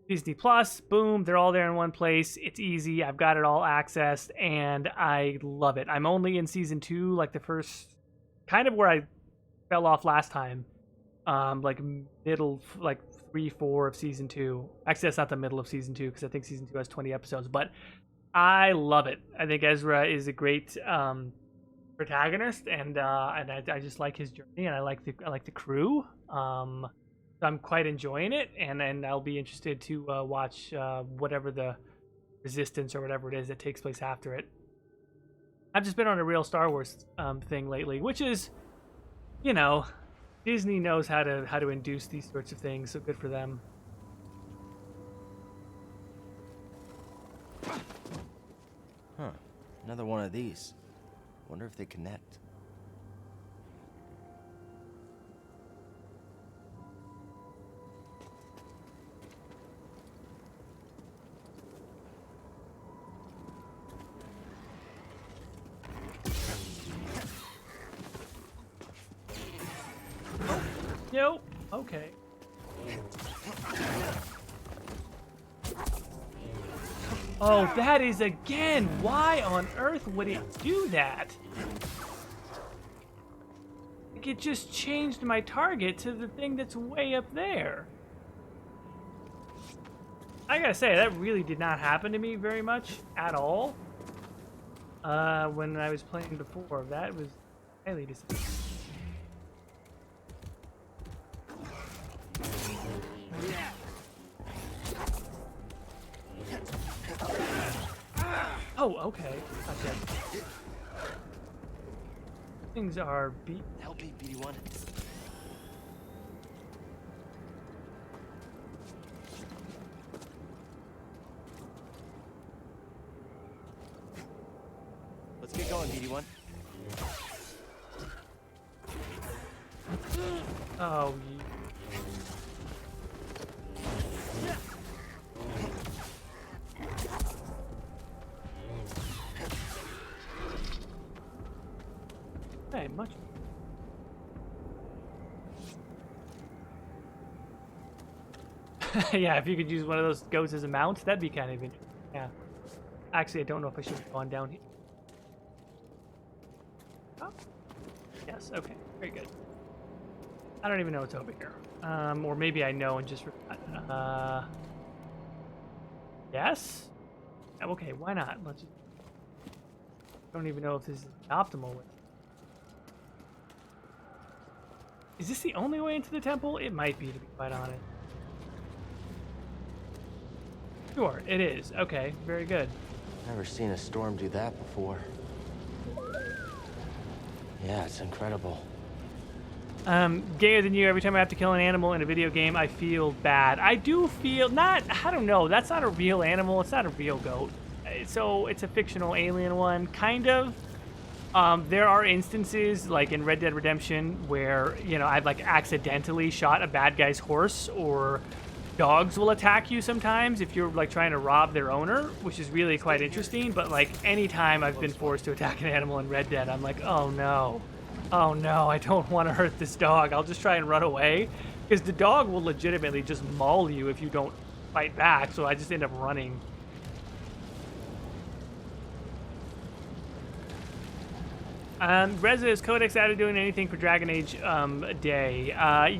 S1: Disney Plus, boom, they're all there in one place. It's easy. I've got it all accessed, and I love it. I'm only in season 2, like the first, kind of where I fell off last time, like middle, like 3-4 of season 2. Actually, that's not the middle of season 2 because I think season 2 has 20 episodes. But I love it. I think Ezra is a great protagonist, and I just like his journey, and I like the crew. So I'm quite enjoying it, and then I'll be interested to watch whatever the Resistance or whatever it is that takes place after it. I've just been on a real Star Wars thing lately, which is, Disney knows how to induce these sorts of things, so good for them.
S2: Huh. Another one of these. Wonder if they connect.
S1: Nope. Okay. Oh, that is again. Why on earth would it do that? Like, it just changed my target to the thing that's way up there. I gotta say, that really did not happen to me very much at all. When I was playing before, that was highly disappointing. Oh, okay. Gotcha. Things are beat.
S2: Help me, BD1. Let's get going, BD1.
S1: Oh, hey, much. Yeah, if you could use one of those goats as a mount, that'd be kind of interesting. Yeah. Actually, I don't know if I should have gone down here. Oh. Yes, okay. Very good. I don't even know what's over here. Or maybe I know and just forgot. Yes? Okay, why not? Let's just... I don't even know if this is the optimal way. Is this the only way into the temple? It might be, to be quite honest. Sure, it is. Okay, very good.
S2: Never seen a storm do that before. Yeah, it's incredible.
S1: Gayer than you. Every time I have to kill an animal in a video game, I feel bad. I do feel not. I don't know. That's not a real animal. It's not a real goat. So it's a fictional alien one, kind of. There are instances, like in Red Dead Redemption, where I've like accidentally shot a bad guy's horse, or dogs will attack you sometimes if you're like trying to rob their owner, which is really quite interesting. But like anytime I've been forced to attack an animal in Red Dead, I'm like, oh no, I don't want to hurt this dog. I'll just try and run away, because the dog will legitimately just maul you if you don't fight back. So I just end up running. Reza, is Codex out of doing anything for Dragon Age Day?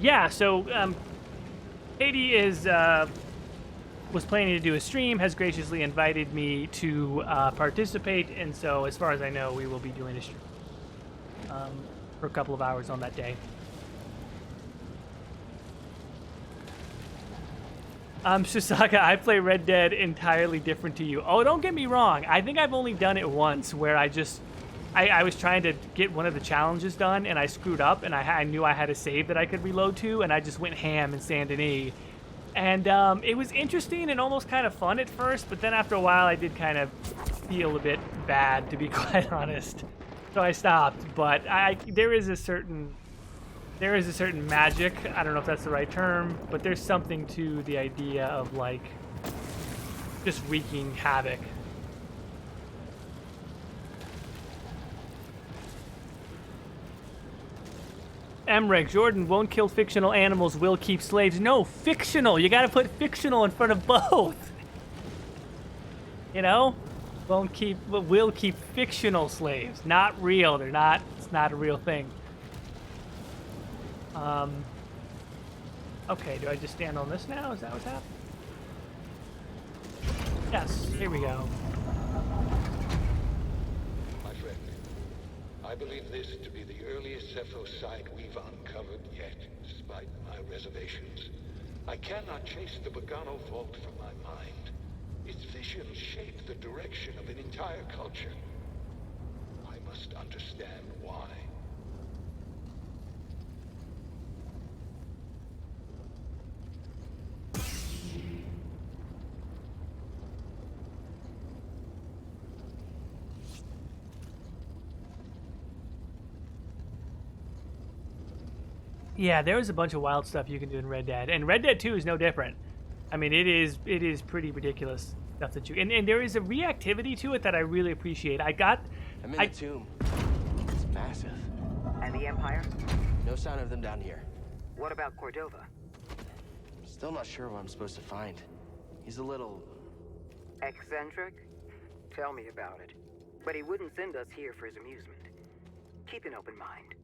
S1: Yeah, so Katie was planning to do a stream, has graciously invited me to participate, and so as far as I know, we will be doing a stream for a couple of hours on that day. Shisaka, I play Red Dead entirely different to you. Oh, don't get me wrong. I think I've only done it once, where I just I was trying to get one of the challenges done, and I screwed up, and I knew I had a save that I could reload to, and I just went ham in Saint Denis. And it was interesting and almost kind of fun at first, but then after a while I did kind of feel a bit bad, to be quite honest. So I stopped, but there is a certain magic, I don't know if that's the right term, but there's something to the idea of, like, just wreaking havoc. Emmerich, Jordan won't kill fictional animals, will keep slaves. No, fictional. You gotta put fictional in front of both. You know? Will keep fictional slaves. Not real. They're not, it's not a real thing. Okay, do I just stand on this now? Is that what's happening? Yes, here we go.
S4: My friend, I believe this to be the earliest Zeffo site we've uncovered yet, despite my reservations. I cannot chase the Bogano vault from my mind. Its visions shape the direction of an entire culture. I must understand why.
S1: Yeah, there was a bunch of wild stuff you can do in Red Dead, and Red Dead 2 is no different. I mean, it is pretty ridiculous stuff that you and there is a reactivity to it that I really appreciate.
S2: I'm in the tomb. It's massive.
S5: And the Empire?
S2: No sign of them down here.
S5: What about Cordova?
S2: Still not sure what I'm supposed to find. He's a little...
S5: Eccentric? Tell me about it. But he wouldn't send us here for his amusement. Keep an open mind.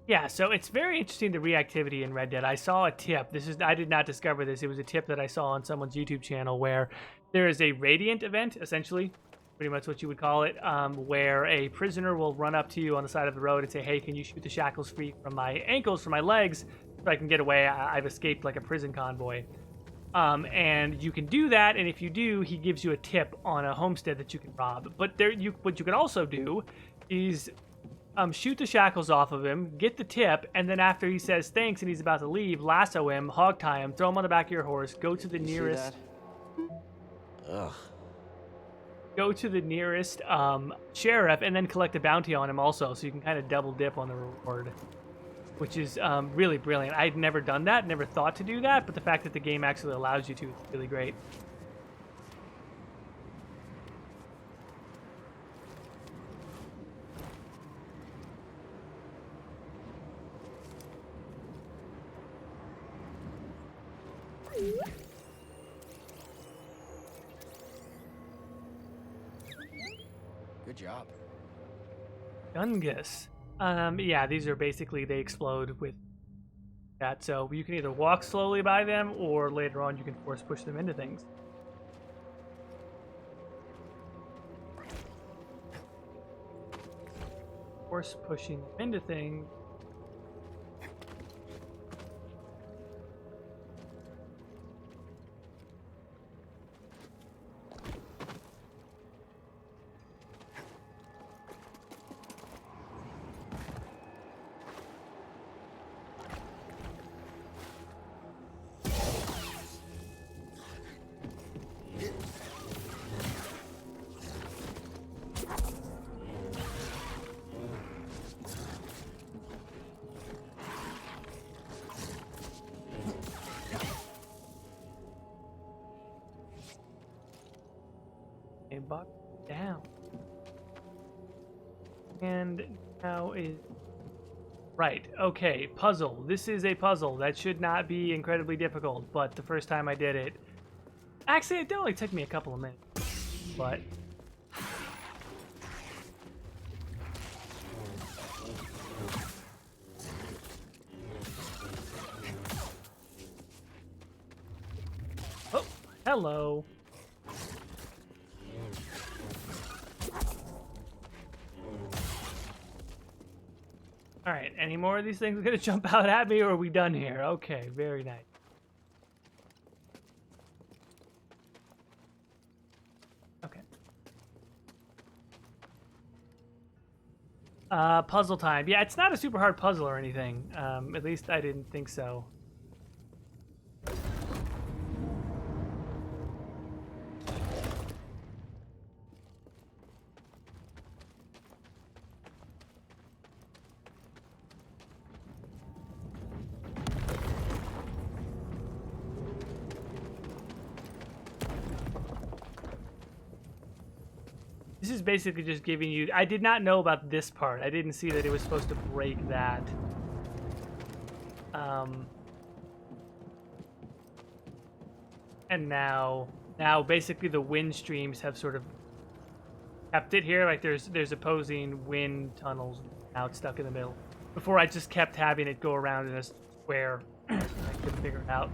S1: Yeah, so it's very interesting, the reactivity in Red Dead. I saw a tip. I did not discover this. It was a tip that I saw on someone's YouTube channel where there is a Radiant event, essentially, pretty much what you would call it, where a prisoner will run up to you on the side of the road and say, hey, can you shoot the shackles free from my ankles, from my legs, so I can get away? I've escaped like a prison convoy. And you can do that, and if you do, he gives you a tip on a homestead that you can rob. But what you can also do is... shoot the shackles off of him, get the tip, and then after he says thanks and he's about to leave, lasso him, hog tie him, throw him on the back of your horse, go to the nearest...
S2: Ugh.
S1: Go to the nearest sheriff, and then collect a bounty on him also, so you can kind of double dip on the reward. Which is really brilliant. I'd never done that, never thought to do that, but the fact that the game actually allows you to is really great.
S2: Good job.
S1: Gungus. Yeah, these are basically, they explode with that, so you can either walk slowly by them, or later on you can force push them into things. Force pushing them into things. Buck down. And now is right. Okay, puzzle. This is a puzzle that should not be incredibly difficult, but the first time I did it, actually, it only took me a couple of minutes. But oh, hello. All right, any more of these things are going to jump out at me, or are we done here? Okay, very nice. Okay. Puzzle time. Yeah, it's not a super hard puzzle or anything. At least I didn't think so. This is basically just giving you... I did not know about this part. I didn't see that it was supposed to break that. And now basically the wind streams have sort of kept it here. Like there's opposing wind tunnels now it's stuck in the middle. Before I just kept having it go around in a square. I couldn't figure it out.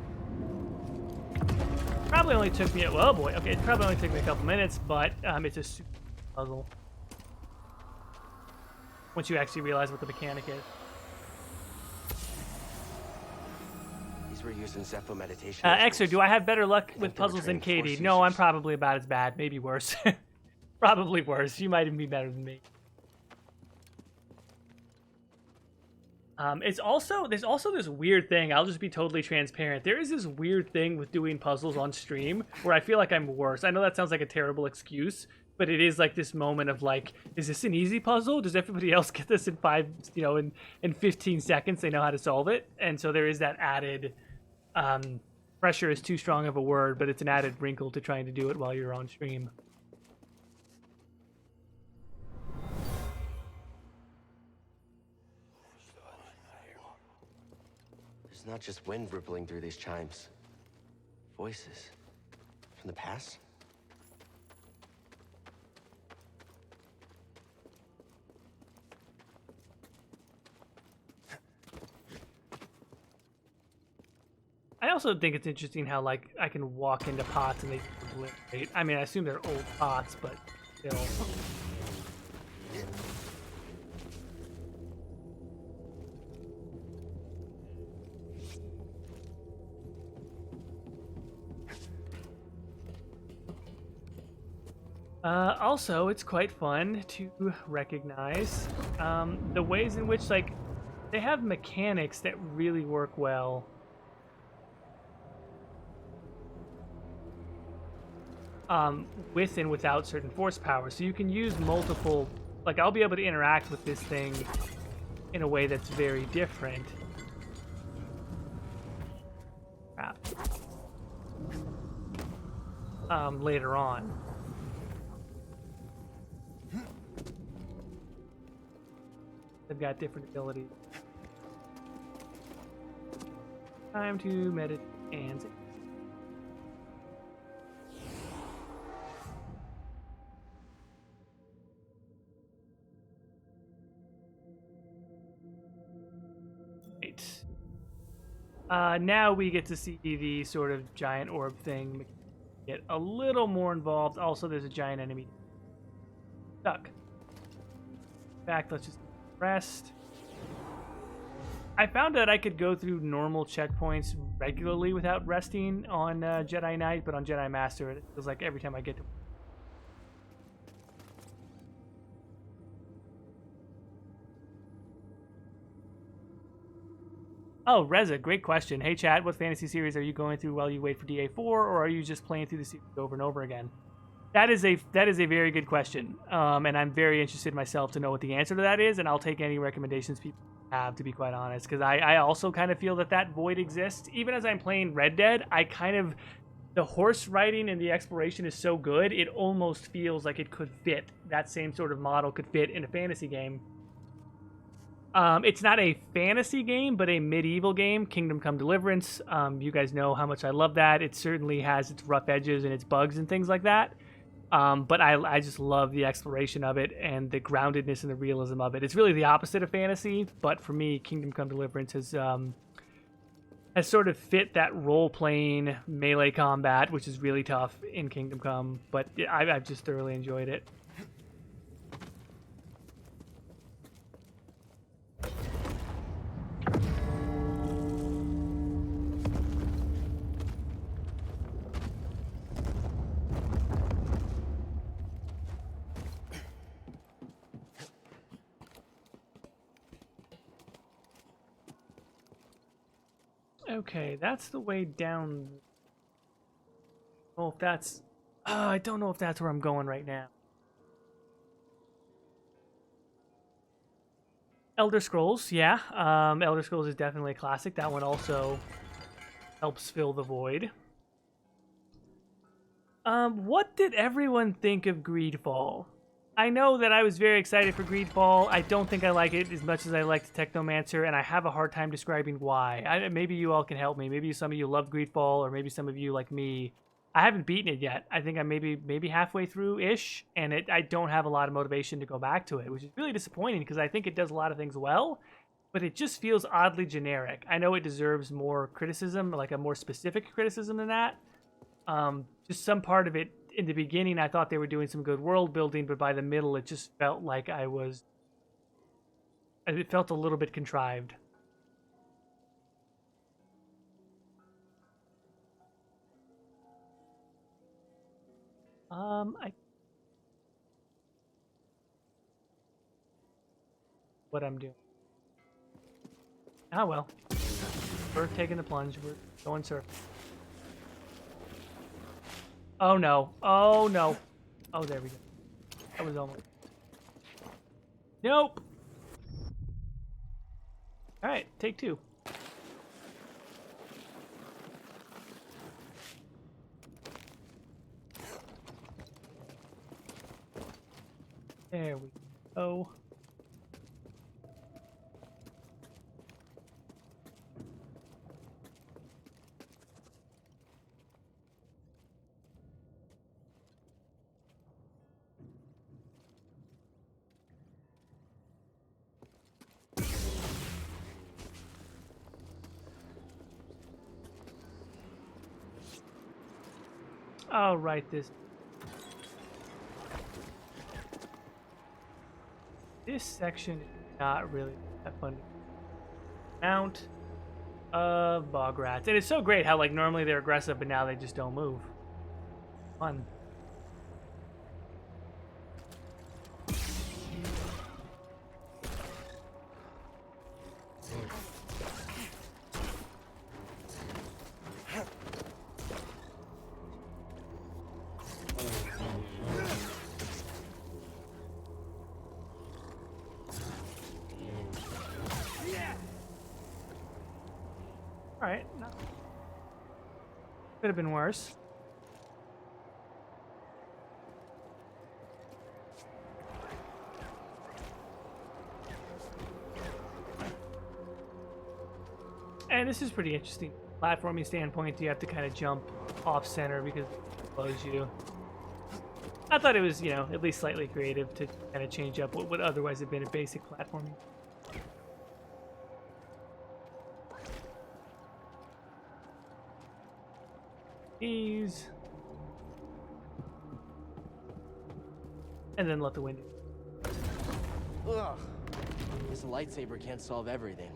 S1: Probably only took me... Oh boy. Okay, it probably only took me a couple minutes, but it's a super puzzle. Once you actually realize what the mechanic is.
S2: These were used in Zeffo meditation.
S1: Exer, do I have better luck with puzzles than Katie? No, I'm probably about as bad. Maybe worse. Probably worse. You might even be better than me. There's also this weird thing. I'll just be totally transparent. There is this weird thing with doing puzzles on stream where I feel like I'm worse. I know that sounds like a terrible excuse, but it is like this moment of like, is this an easy puzzle? Does everybody else get this in in 15 seconds? They know how to solve it. And so there is that added, pressure is too strong of a word, but it's an added wrinkle to trying to do it while you're on stream.
S2: There's not just wind rippling through these chimes. Voices. From the past?
S1: I also think it's interesting how, like, I can walk into pots and they obliterate. I mean, I assume they're old pots, but still. Also, it's quite fun to recognize the ways in which, like, they have mechanics that really work well. With and without certain force power. So you can use multiple, like I'll be able to interact with this thing in a way that's very different. Crap. Later on. They've got different abilities. Time to meditate and... now we get to see the sort of giant orb thing get a little more involved. Also, there's a giant enemy stuck. In fact, let's just rest. I found that I could go through normal checkpoints regularly without resting on Jedi Knight, but on Jedi Master, it feels like every time I get to... Oh, Reza, great question. Hey, chat, what fantasy series are you going through while you wait for DA4, or are you just playing through the series over and over again? That is a very good question, and I'm very interested myself to know what the answer to that is, and I'll take any recommendations people have, to be quite honest, because I also kind of feel that void exists. Even as I'm playing Red Dead, the horse riding and the exploration is so good, it almost feels like it could fit, that same sort of model could fit in a fantasy game. It's not a fantasy game, but a medieval game, Kingdom Come Deliverance. You guys know how much I love that. It certainly has its rough edges and its bugs and things like that. But I just love the exploration of it and the groundedness and the realism of it. It's really the opposite of fantasy, but for me, Kingdom Come Deliverance has sort of fit that role-playing melee combat, which is really tough in Kingdom Come, but I've just thoroughly enjoyed it. Okay, that's the way down. Oh, if that's... I don't know if that's where I'm going right now. Elder Scrolls, yeah. Elder Scrolls is definitely a classic. That one also helps fill the void. What did everyone think of Greedfall? I know that I was very excited for Greedfall. I don't think I like it as much as I liked Technomancer, and I have a hard time describing why. Maybe you all can help me. Maybe some of you loved Greedfall, or maybe some of you, like me, I haven't beaten it yet. I think I'm maybe halfway through-ish, and I don't have a lot of motivation to go back to it, which is really disappointing because I think it does a lot of things well, but it just feels oddly generic. I know it deserves more criticism, like a more specific criticism than that. Just some part of it in the beginning, I thought they were doing some good world building, but by the middle, it just felt like it felt a little bit contrived. What I'm doing. Ah, well. We're taking the plunge. We're going surfing. Oh, no. Oh, no. Oh, there we go. That was almost... Nope! Alright, take two. There we go. I'll write this. This section is not really that fun. Mount of bog rats. And it's so great how, like, normally they're aggressive, but now they just don't move. Fun. Alright, no. Could have been worse. And this is pretty interesting. Platforming standpoint, you have to kind of jump off center because it blows you. I thought it was, you know, at least slightly creative to kind of change up what would otherwise have been a basic platforming. These. And then let the wind in.
S2: Ugh. This lightsaber can't solve everything.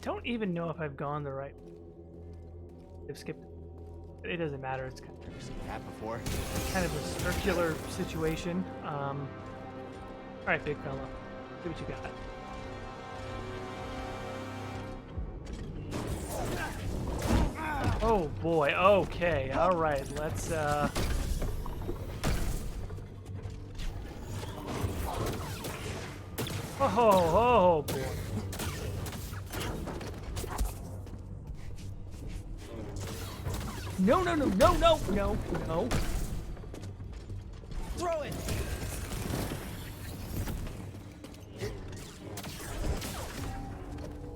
S1: Don't even know if I've gone the right way. I've skipped. It doesn't matter. It's kind
S2: Never seen that before.
S1: of a circular situation. All right, big fella, see what you got. Oh boy. Okay. All right. Let's. Oh boy. No.
S2: Throw it!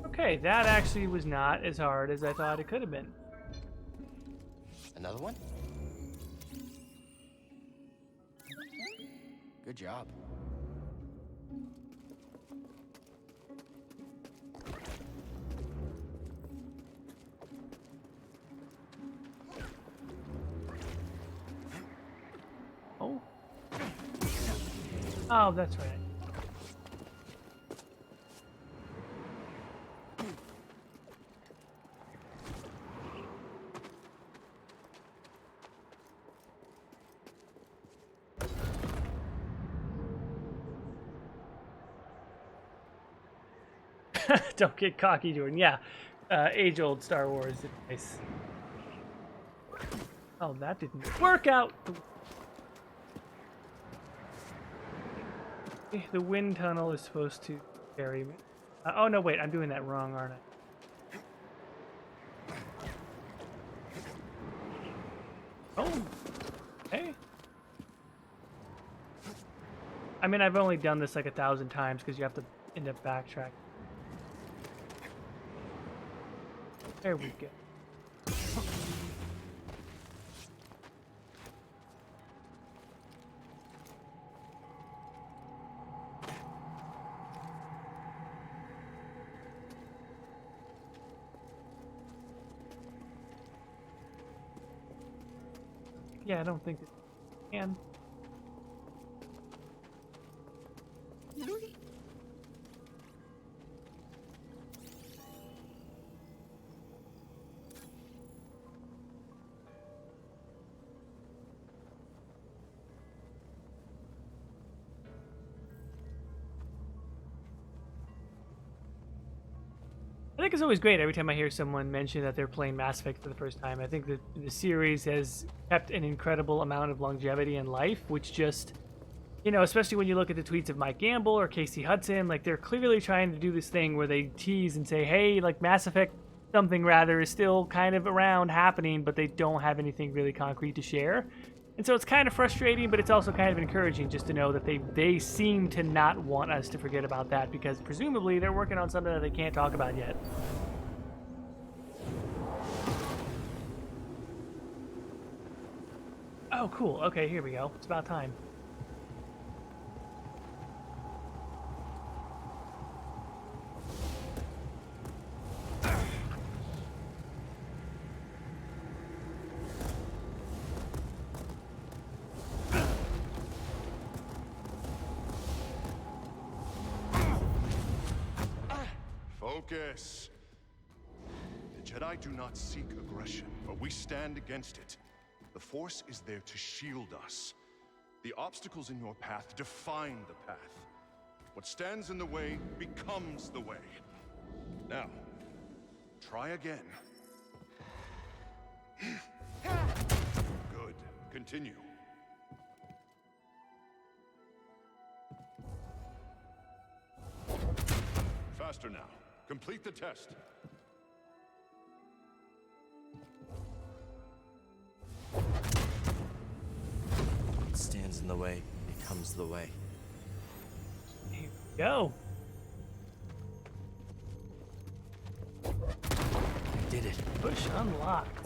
S1: Okay, that actually was not as hard as I thought it could have been.
S2: Another one? Good job.
S1: Oh. Oh, that's right. Don't get cocky, Jordan. Yeah, age-old Star Wars advice. Oh, that didn't work out. The wind tunnel is supposed to carry me. Oh no, wait, I'm doing that wrong, aren't I? Oh, hey. I mean, I've only done this like 1,000 times because you have to end up backtracking. There we go. Yeah, I don't think it can. I think it's always great every time I hear someone mention that they're playing Mass Effect for the first time. I think that the series has kept an incredible amount of longevity in life, which just, you know, especially when you look at the tweets of Mike Gamble or Casey Hudson, like they're clearly trying to do this thing where they tease and say, hey, like Mass Effect something rather is still kind of around happening, but they don't have anything really concrete to share. And so it's kind of frustrating, but it's also kind of encouraging just to know that they seem to not want us to forget about that because presumably they're working on something that they can't talk about yet. Oh, cool. Okay, here we go. It's about time.
S7: Focus. The Jedi do not seek aggression, but we stand against it. The Force is there to shield us. The obstacles in your path define the path. What stands in the way becomes the way. Now, try again. Good. Continue. Faster now. Complete the test.
S2: What stands in the way becomes the way.
S1: Here we go.
S2: I did it.
S1: Push unlocked.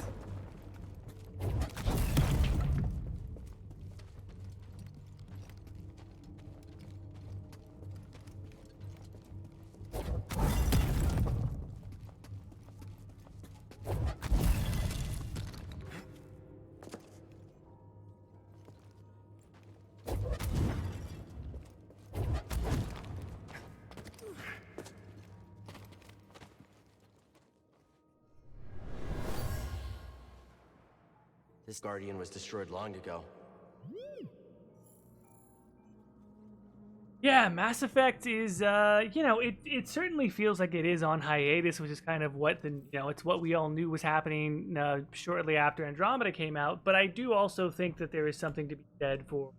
S2: This Guardian was destroyed long ago.
S1: Yeah, Mass Effect is, you know, it certainly feels like it is on hiatus, which is kind of what it's what we all knew was happening shortly after Andromeda came out. But I do also think that there is something to be said for,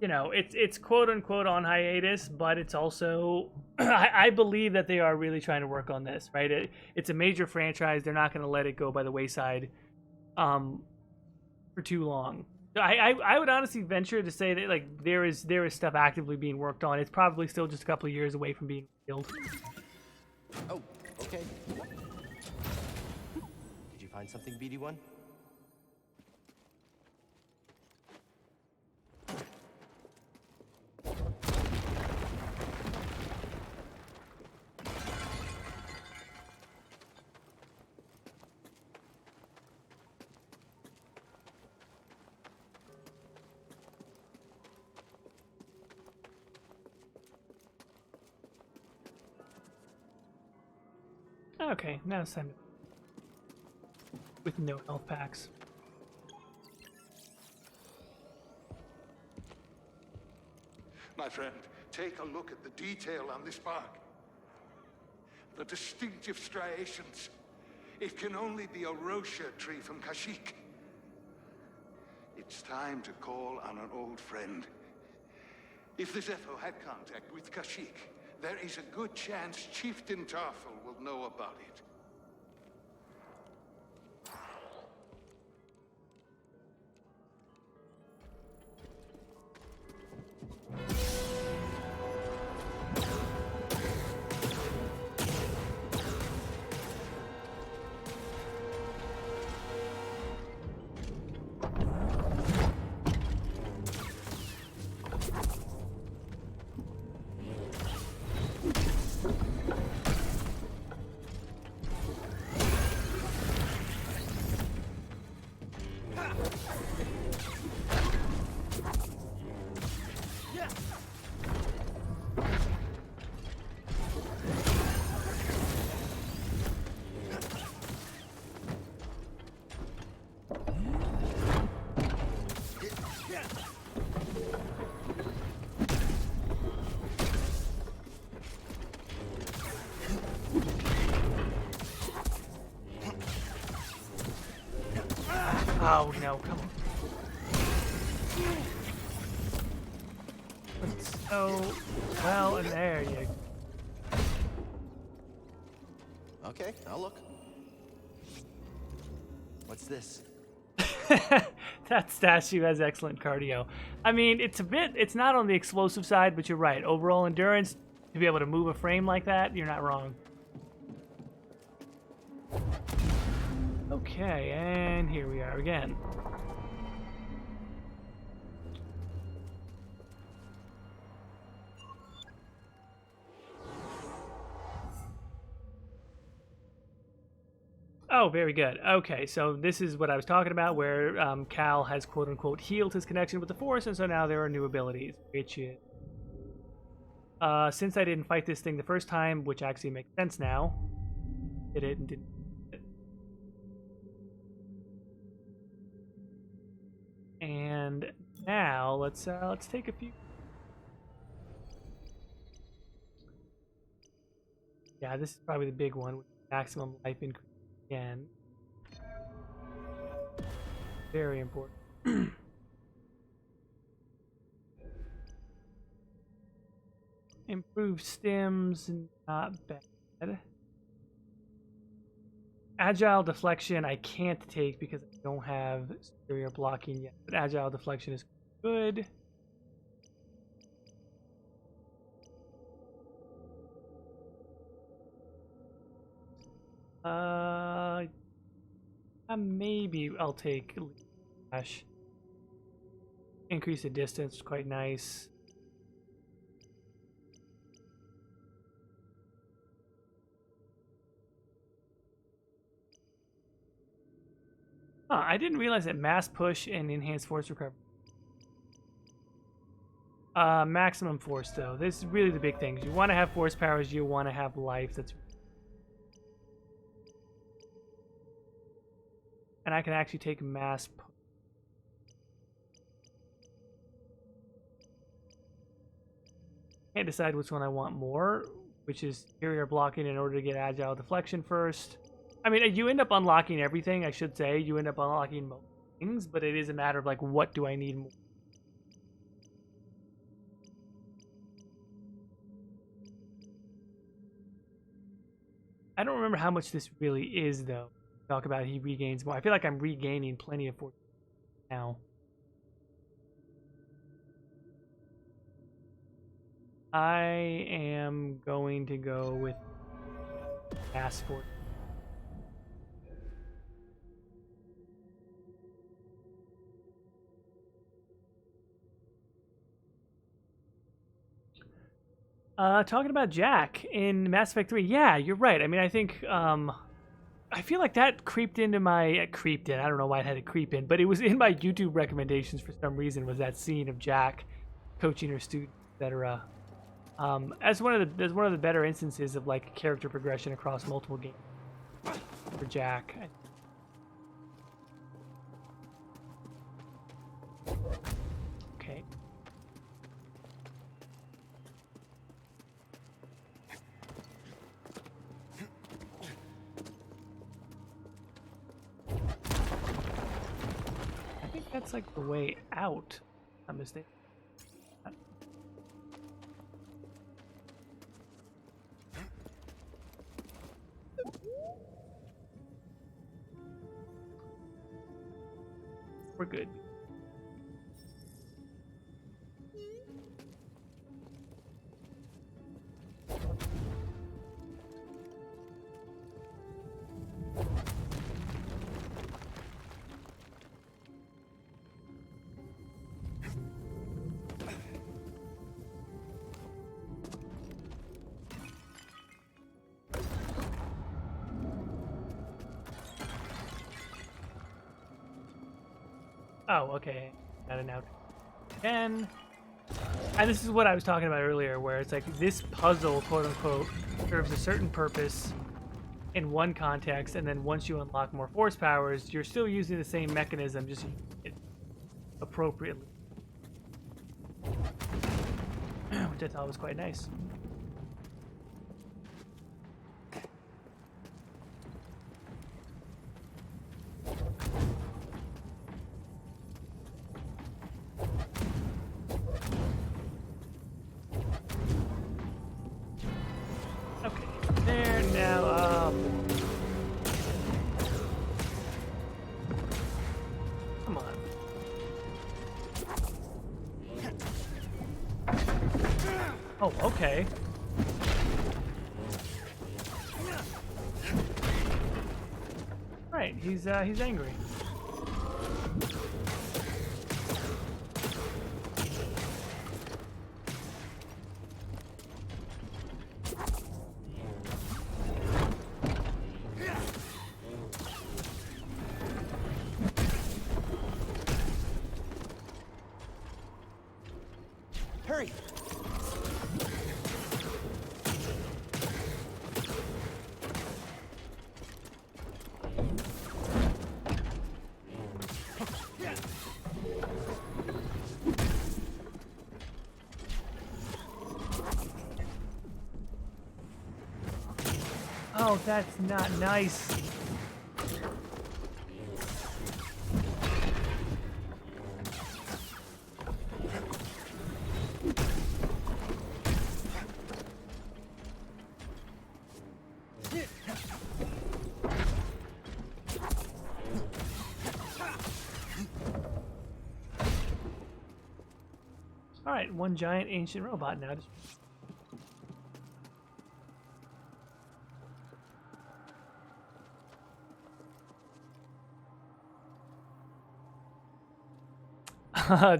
S1: you know, it's quote unquote on hiatus, but it's also, I believe that they are really trying to work on this, right? It's a major franchise. They're not going to let it go by the wayside for too long. I would honestly venture to say that like there is stuff actively being worked on. It's probably still just a couple of years away from being revealed.
S2: Oh, okay. Did you find something, BD1?
S1: Okay, now it's time to... with no health packs.
S4: My friend, take a look at the detail on this bark. The distinctive striations. It can only be a Rosia tree from Kashyyyk. It's time to call on an old friend. If the Zeffo had contact with Kashyyyk, there is a good chance Chieftain Tarful will know about it.
S1: Oh no, come on. So, well, and there you go.
S2: Okay, I'll look. What's this?
S1: That statue has excellent cardio. I mean, it's not on the explosive side, but you're right. Overall endurance, to be able to move a frame like that, you're not wrong. Okay, and here we are again. Oh, very good. Okay, so this is what I was talking about, where Cal has quote-unquote healed his connection with the Force, and so now there are new abilities, which is... since I didn't fight this thing the first time, which actually makes sense now, did it and didn't... And now let's take a few. Yeah, this is probably the big one with maximum life increase again. Very important. Improved stims, not bad. Agile deflection I can't take because I don't have superior blocking yet, but agile deflection is good. Maybe I'll take Flash. Increase the distance, quite nice. Huh, I didn't realize that mass push and enhanced force recovery. Maximum force though. This is really the big thing. You want to have force powers, you want to have life. That's and I can actually take mass push. Can't decide which one I want more, which is superior blocking in order to get agile deflection first. I mean, you end up unlocking everything, I should say. You end up unlocking most things, but it is a matter of, like, what do I need more? I don't remember how much this really is, though. Talk about he regains more. I feel like I'm regaining plenty of force now. I am going to go with mass force. Talking about Jack in Mass Effect 3, yeah, you're right. I mean, I think, I feel like that creeped into my, creeped in, I don't know why it had to creep in, but it was in my YouTube recommendations for some reason, was that scene of Jack coaching her students, etc. As one of the better instances of, like, character progression across multiple games. for Jack. Okay. I think that's like the way out. I'm mistaken. We're good. Oh, okay. Got it out again. And this is what I was talking about earlier, where it's like this puzzle, quote unquote, serves a certain purpose in one context, and then once you unlock more force powers, you're still using the same mechanism, just using it appropriately. Which I thought was quite nice. Oh, okay. Right, he's angry.
S2: Hurry!
S1: Oh, that's not nice. All right, one giant ancient robot now.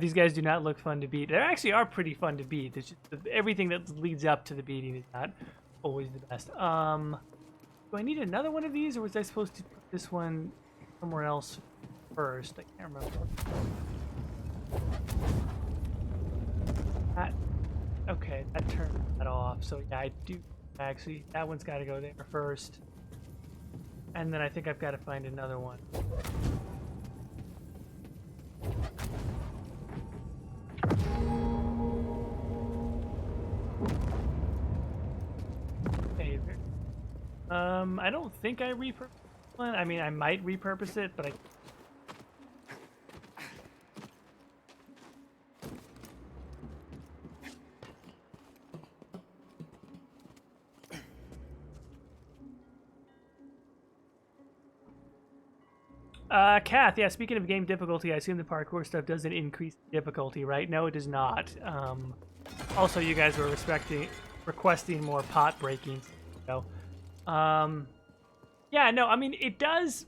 S1: These guys do not look fun to beat. They actually are pretty fun to beat. It's just everything that leads up to the beating is not always the best. Do I need another one of these, or was I supposed to put this one somewhere else first? I can't remember. Okay, that turned that off. So yeah, I do actually. That one's got to go there first, and then I think I've got to find another one. I don't think I repurposed one. I mean, I might repurpose it, but Kath, yeah, speaking of game difficulty, I assume the parkour stuff doesn't increase difficulty, right? No, it does not. Also, you guys were requesting more pot breaking, so... yeah, no, I mean, it does.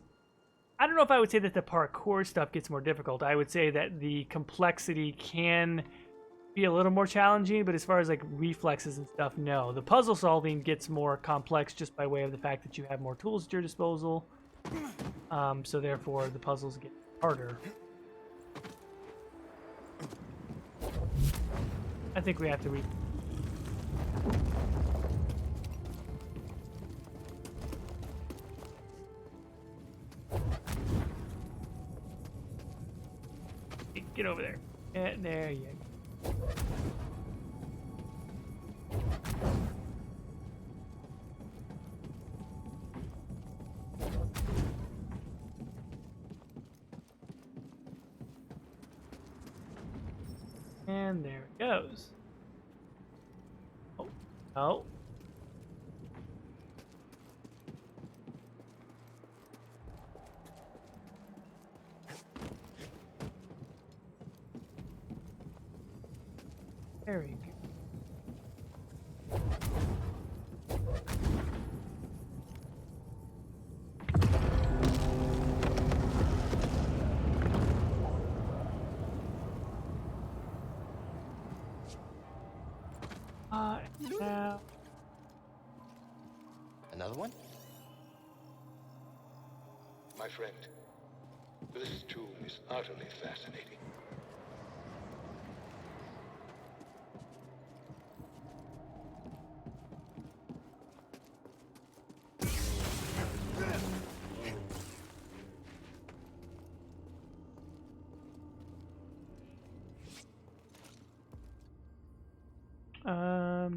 S1: I don't know if I would say that the parkour stuff gets more difficult. I would say that the complexity can be a little more challenging, but as far as like reflexes and stuff, no. The puzzle solving gets more complex just by way of the fact that you have more tools at your disposal. So therefore, the puzzles get harder. I think we have to Get over there. And there you go. And there it goes. Oh. Oh. Very good. Now.
S2: Another one?
S4: My friend, this tomb is utterly fascinating.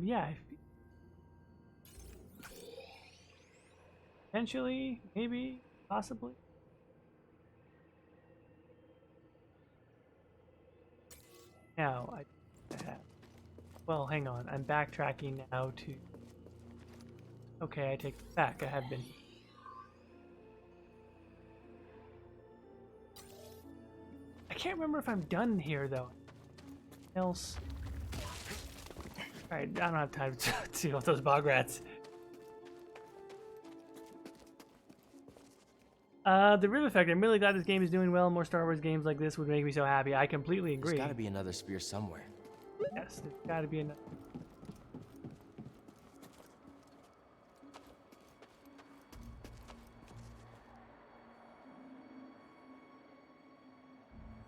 S1: Yeah. Potentially, maybe, possibly. Now, I have. Well, hang on. I'm backtracking now to. Okay, I take it back. I have been. I can't remember if I'm done here, though. Else. Alright, I don't have time to deal with those bog rats. The Riv Effect. I'm really glad this game is doing well. More Star Wars games like this would make me so happy. I completely agree.
S2: There's gotta be another spear somewhere.
S1: Yes, there's gotta be another.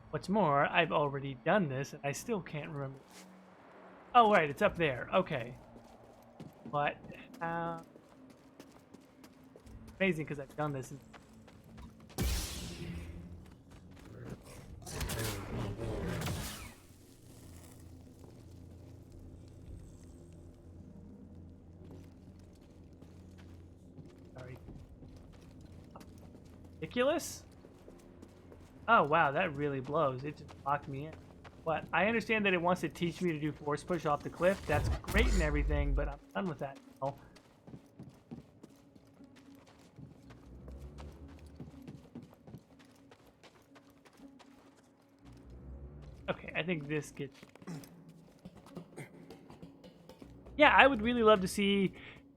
S1: What's more, I've already done this, and I still can't remember. Oh, right, it's up there. Okay. But, amazing, because I've done this. Sorry. Ridiculous? Oh, wow, that really blows. It just locked me in. What? I understand that it wants to teach me to do force push off the cliff. That's great and everything, but I'm done with that now. Okay, I think this gets... Yeah, I would really love to see,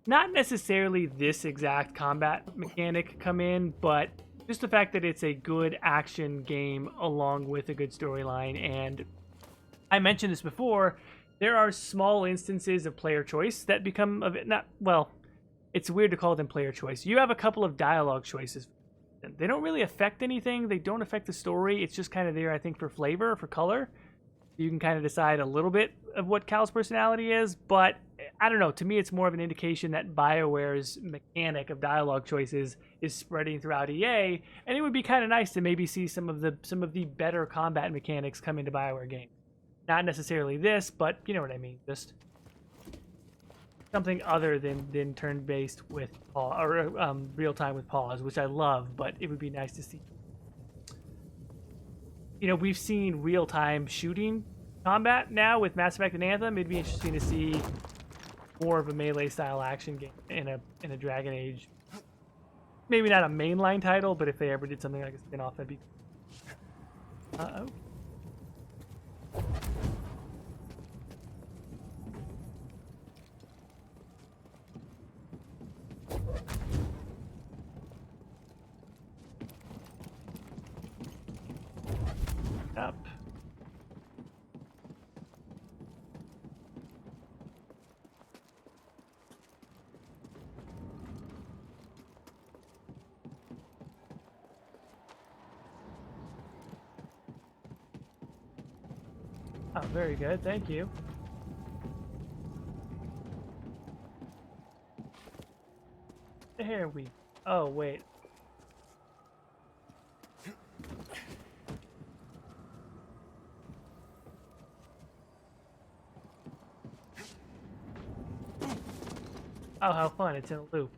S1: not necessarily this exact combat mechanic come in, but just the fact that it's a good action game along with a good storyline. And I mentioned this before, there are small instances of player choice that become of it. Not, well, it's weird to call them player choice. You have a couple of dialogue choices. They don't really affect anything. They don't affect the story. It's just kind of there, I think, for flavor, for color. You can kind of decide a little bit of what Cal's personality is, but I don't know. To me, it's more of an indication that BioWare's mechanic of dialogue choices is spreading throughout EA, and it would be kind of nice to maybe see some of the better combat mechanics come into BioWare games. Not necessarily this, but you know what I mean. Just something other than turn-based with pause, or real-time with pause, which I love, but it would be nice to see. You know, we've seen real-time shooting combat now with Mass Effect and Anthem. It'd be interesting to see more of a melee-style action game in a Dragon Age. Maybe not a mainline title, but if they ever did something like a spin-off, that'd be. Uh-oh. Up. Oh, very good. Thank you. There we. Oh, wait. Oh, how fun. It's in a loop.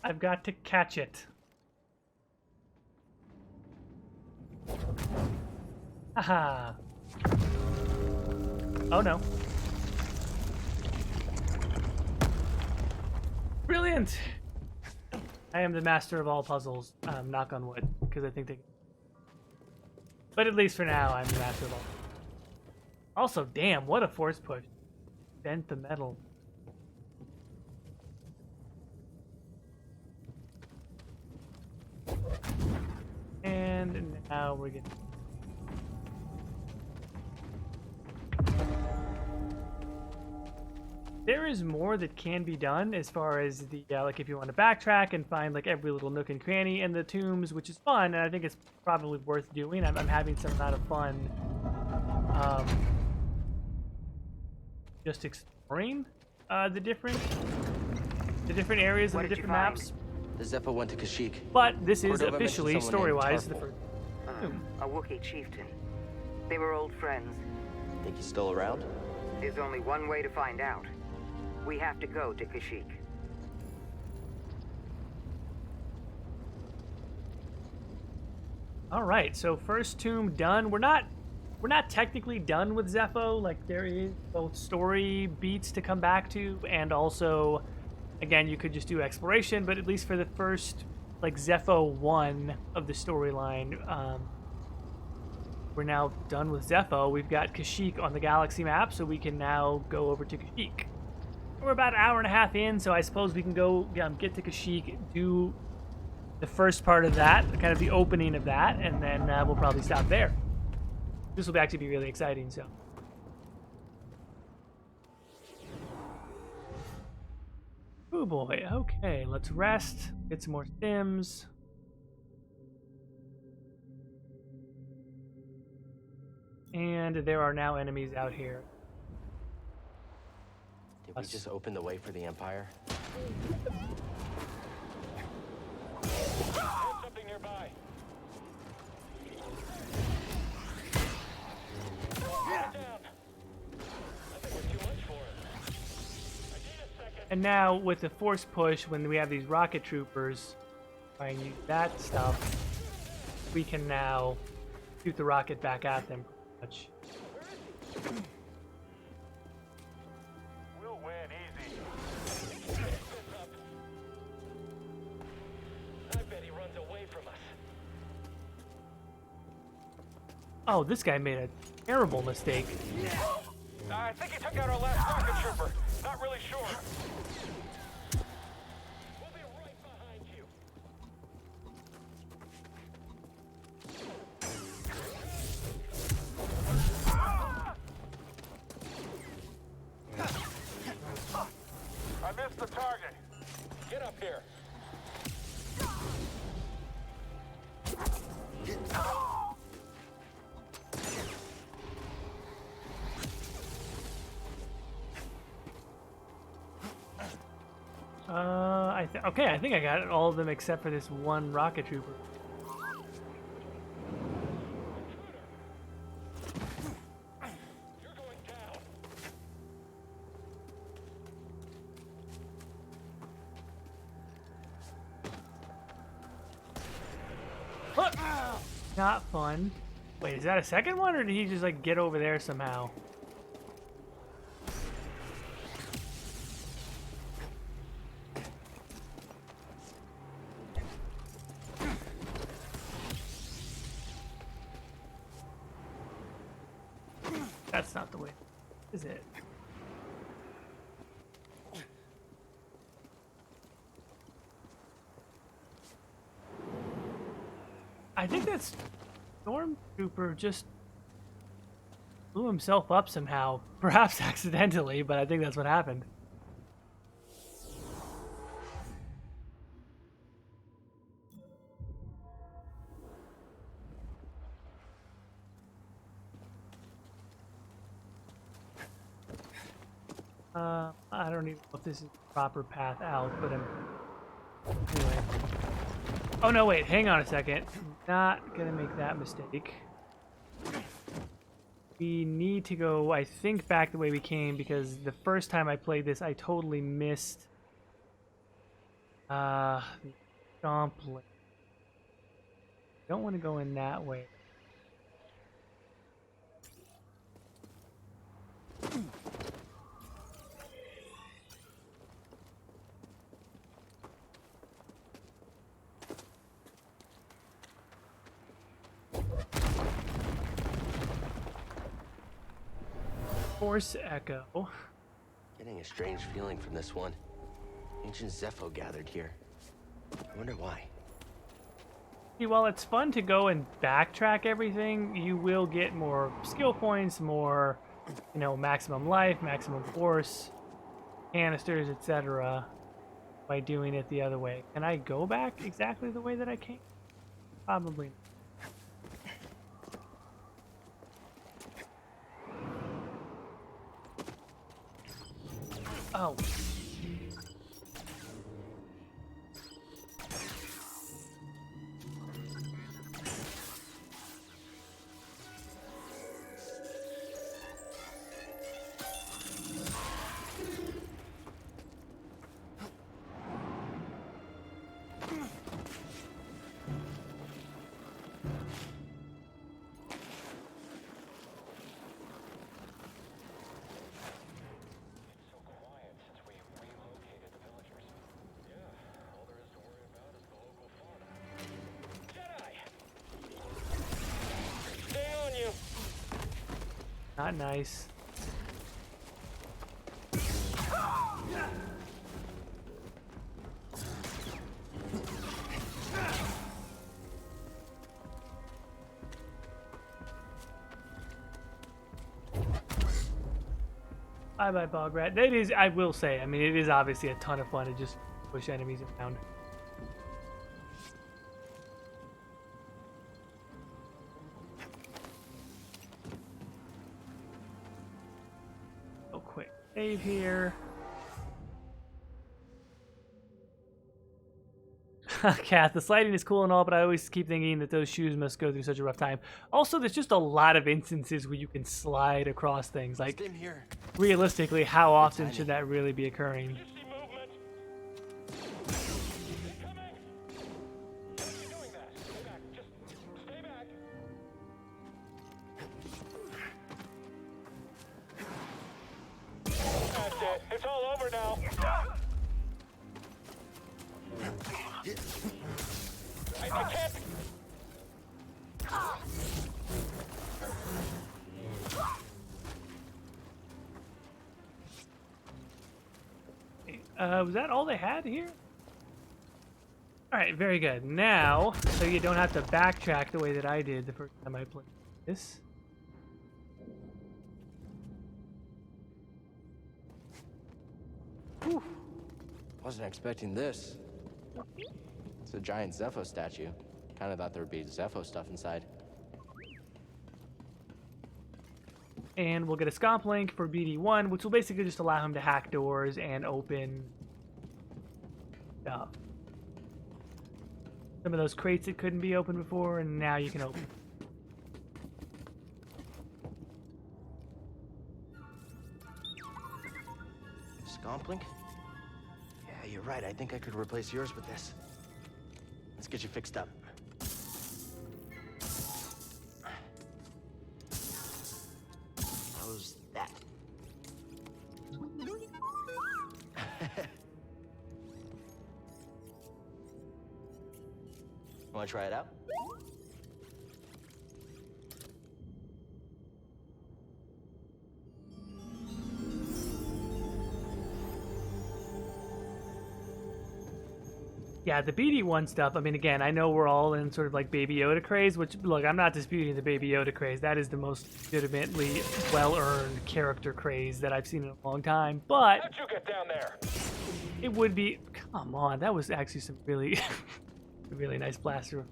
S1: I've got to catch it. Haha. Oh no. Brilliant! I am the master of all puzzles. Knock on wood, because I think they... But at least for now, I'm the master of all. Also, damn, what a force push. Bent the metal. And now we're getting... There is more that can be done as far as the, like if you want to backtrack and find like every little nook and cranny in the tombs, which is fun, and I think it's probably worth doing. I'm having some amount of fun just exploring the different areas and the different maps.
S2: The Zeffo went to Kashyyyk.
S1: But this is
S2: Cordova
S1: officially,
S2: mentioned someone named
S1: story-wise, the
S2: Tarful.
S1: first.
S5: A Wookiee chieftain. They were old friends.
S2: Think he's still around?
S5: There's only one way to find out. We have to go to Kashyyyk.
S1: All right, so first tomb done. We're not technically done with Zeffo. Like there is both story beats to come back to, and also, again, you could just do exploration. But at least for the first, like Zeffo 1 of the storyline, we're now done with Zeffo. We've got Kashyyyk on the galaxy map, so we can now go over to Kashyyyk. We're about an hour and a half in, so I suppose we can go get to Kashyyyk, do the first part of that, kind of the opening of that, and then we'll probably stop there. This will actually be really exciting, so. Oh boy, okay, let's rest, get some more stims. And there are now enemies out here.
S2: Did we just open the way for the Empire?
S3: Something nearby. Down. I think we're too much for him. I need a second.
S1: And now with the force push, when we have these rocket troopers, try and use that stuff, we can now shoot the rocket back at them. Much.
S3: We'll win easy. I bet he runs away from us.
S1: Oh, this guy made a terrible mistake.
S3: I think he took out our last rocket trooper. Not really sure. We'll be right behind you. I missed the target. Get up here.
S1: Okay, I think I got all of them except for this one rocket trooper.
S3: You're going down.
S1: Look! Not fun. Wait, is that a second one, or did he just like get over there somehow? That's not the way, is it? I think that Stormtrooper just blew himself up somehow. Perhaps accidentally, but I think that's what happened. I don't even know if this is the proper path out, but anyway. Oh no, wait, hang on a second. Not gonna make that mistake. we need to go, I think, back the way we came, because the first time I played this, I totally missed the gauntlet. Don't want to go in that way. Force Echo.
S2: Getting a strange feeling from this one. Ancient Zeffo gathered here. I wonder why.
S1: See, while it's fun to go and backtrack everything, you will get more skill points, more, you know, maximum life, maximum force, canisters, etc. by doing it the other way. Can I go back exactly the way that I came? Probably not. Oh. Not nice. Bye bye, Bog Rat. That is, I will say, I mean, it is obviously a ton of fun to just push enemies around. Quick save here. Kath, the sliding is cool and all, but I always keep thinking that those shoes must go through such a rough time. Also, there's just a lot of instances where you can slide across things. Like, realistically, how often should that really be occurring?
S3: It's all over now. I can't.
S1: Was that all they had here? Alright, very good. Now, so you don't have to backtrack the way that I did the first time I played this.
S2: Whew. Wasn't expecting this. It's a giant Zeffo statue. Kinda thought there would be Zeffo stuff inside.
S1: And we'll get a scomp link for BD1, which will basically just allow him to hack doors and open stuff. Some of those crates that couldn't be opened before, and now you can open.
S2: Scomp link? Yeah, you're right. I think I could replace yours with this. Let's get you fixed up. How's that? Want to try it out?
S1: Yeah, the BD1 stuff, I mean, again, I know we're all in sort of like Baby Yoda craze, which, look, I'm not disputing the Baby Yoda craze. That is the most legitimately well-earned character craze that I've seen in a long time, but
S3: How'd you get down there?
S1: it would be, come on, that was actually some really, really nice blaster.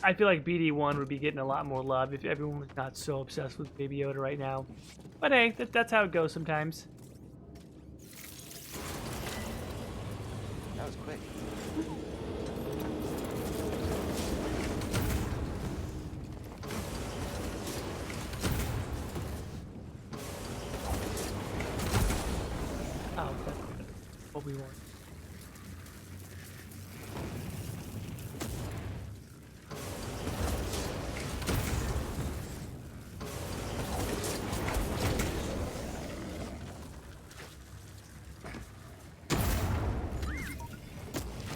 S1: I feel like BD1 would be getting a lot more love if everyone was not so obsessed with Baby Yoda right now. But hey, that's how it goes sometimes.
S2: That was quick.
S1: what we want.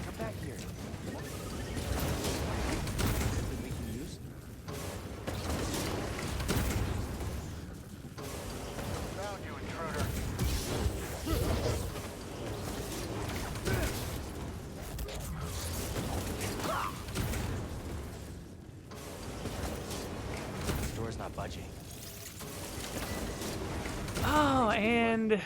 S2: Come back here. Something we can use?
S3: Found you, intruder.
S2: This door's not budging.
S1: Oh, and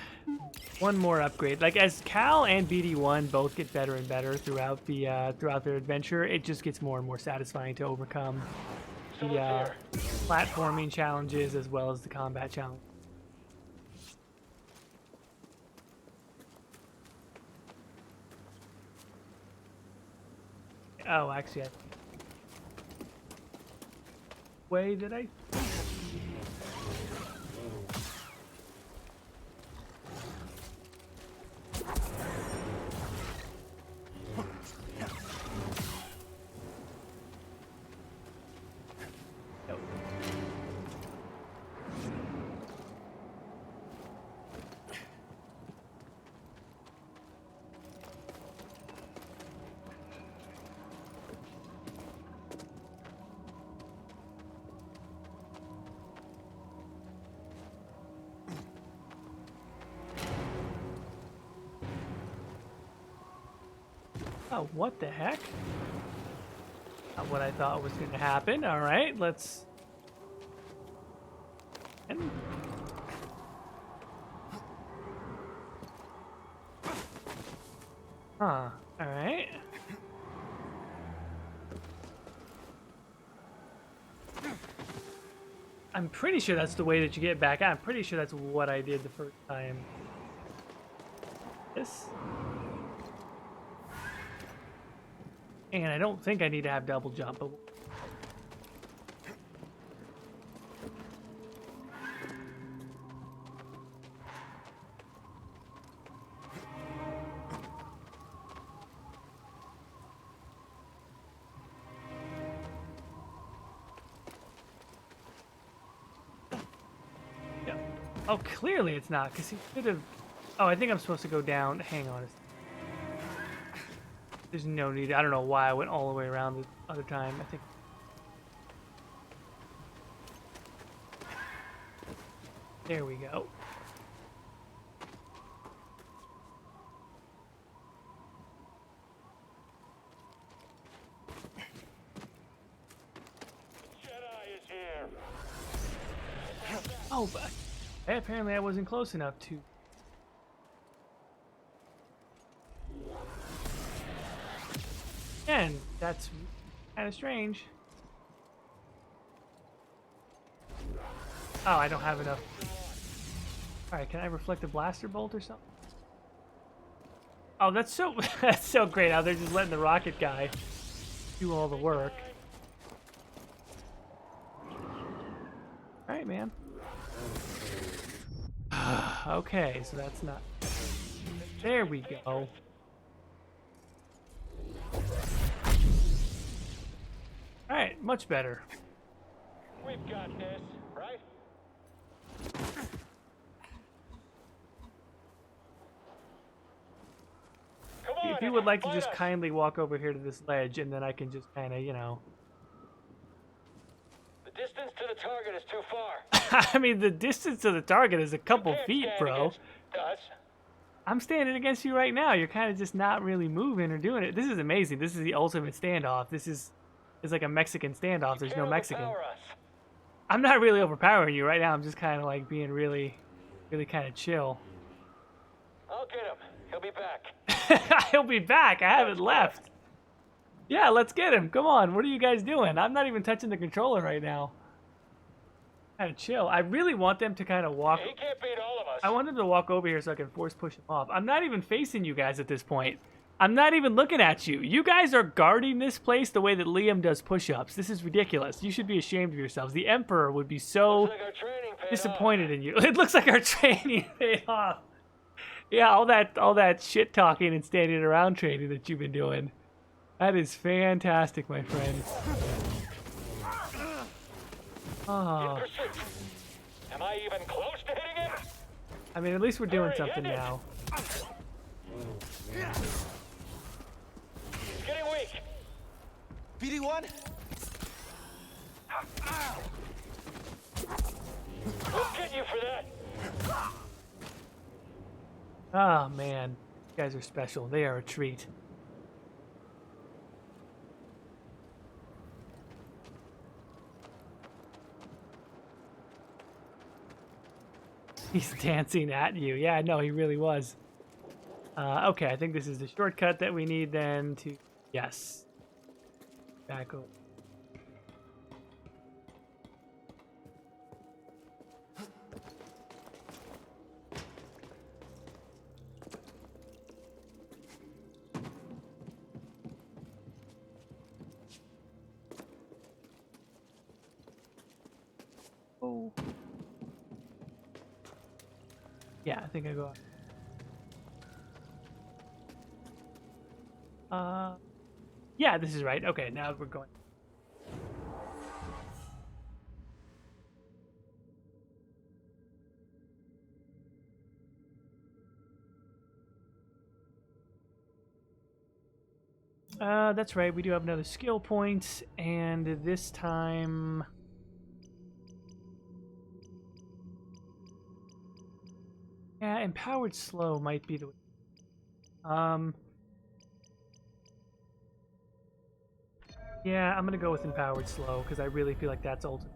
S1: one more upgrade. Like as Cal and BD1 both get better and better throughout their adventure, it just gets more and more satisfying to overcome the platforming challenges as well as the combat challenge. Oh, actually, way did I? Oh, what the heck? Not what I thought was going to happen. All right, let's... Huh, all right. I'm pretty sure that's the way that you get back out. I'm pretty sure that's what I did the first time. This... And I don't think I need to have double jump, but... Yeah. Oh, clearly it's not, because he could have... Oh, I think I'm supposed to go down. Hang on a second. There's no need. I don't know why I went all the way around the other time. I think. There we go.
S3: Jedi is here.
S1: Oh, but apparently I wasn't close enough to. And that's kind of strange. Oh, I don't have enough. Alright, can I reflect a blaster bolt or something? Oh, that's so that's so great how they're just letting the rocket guy do all the work. Alright, man. Okay, so that's not... There we go. Alright, much better.
S3: We've got this, right? Come on,
S1: If you would like to
S3: fight
S1: just
S3: us.
S1: kindly walk over here to this ledge, and then I can just kind of, you know...
S3: The distance to the target is too far.
S1: I mean, the distance to the target is a couple
S3: Can't
S1: feet,
S3: stand
S1: bro.
S3: against us.
S1: I'm standing against you right now. You're kind of just not really moving or doing it. This is amazing. This is the ultimate standoff. This is... It's like a Mexican standoff. There's no
S3: Can't
S1: Mexican.
S3: overpower us.
S1: I'm not really overpowering you right now. I'm just kind of like being really, really kind of chill.
S3: I'll get him. He'll be back.
S1: He'll be back. I haven't left. Yeah, let's get him. Come on. What are you guys doing? I'm not even touching the controller right now. Kind of chill. I really want them to kind of walk.
S3: He can't beat all of us.
S1: I want them to walk over here so I can force push him off. I'm not even facing you guys at this point. I'm not even looking at you. You guys are guarding this place the way that Liam does push-ups. This is ridiculous. You should be ashamed of yourselves. The Emperor would be so
S3: Looks like our training paid
S1: disappointed in you. It looks like our training paid off. Yeah, all that shit talking and standing around training that you've been doing. That is fantastic, my friend. Oh.
S3: In pursuit. Am I even close to hitting him?
S1: I mean, at least we're doing
S3: Hurry,
S1: something
S3: hit it.
S1: now.
S3: He's getting weak.
S2: BD1?
S3: We'll get you for that.
S1: Oh man, you guys are special. They are a treat. He's dancing at you. Yeah, no, he really was. Okay, I think this is the shortcut that we need then to... Yes. Back over. Oh. Yeah, I think I go. Yeah, this is right. Okay, now we're going. That's right. We do have another skill point, and this time. Yeah, empowered slow might be the. Yeah, I'm gonna go with empowered slow because I really feel like that's ultimate.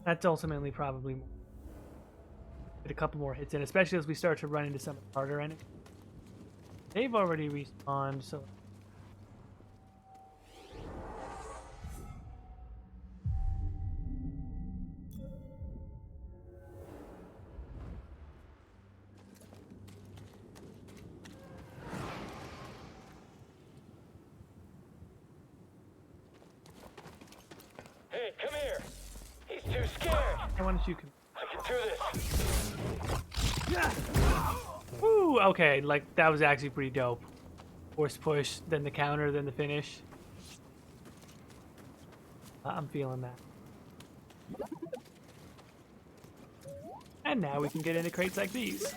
S1: That's ultimately probably more. Get a couple more hits in, especially as we start to run into some harder enemies. They've already respawned, so.
S3: Hey, come here. He's too scared.
S1: Why don't you?
S3: I can do this.
S1: Woo! Okay, like that was actually pretty dope. Force push, then the counter, then the finish. I'm feeling that. And now we can get into crates like these.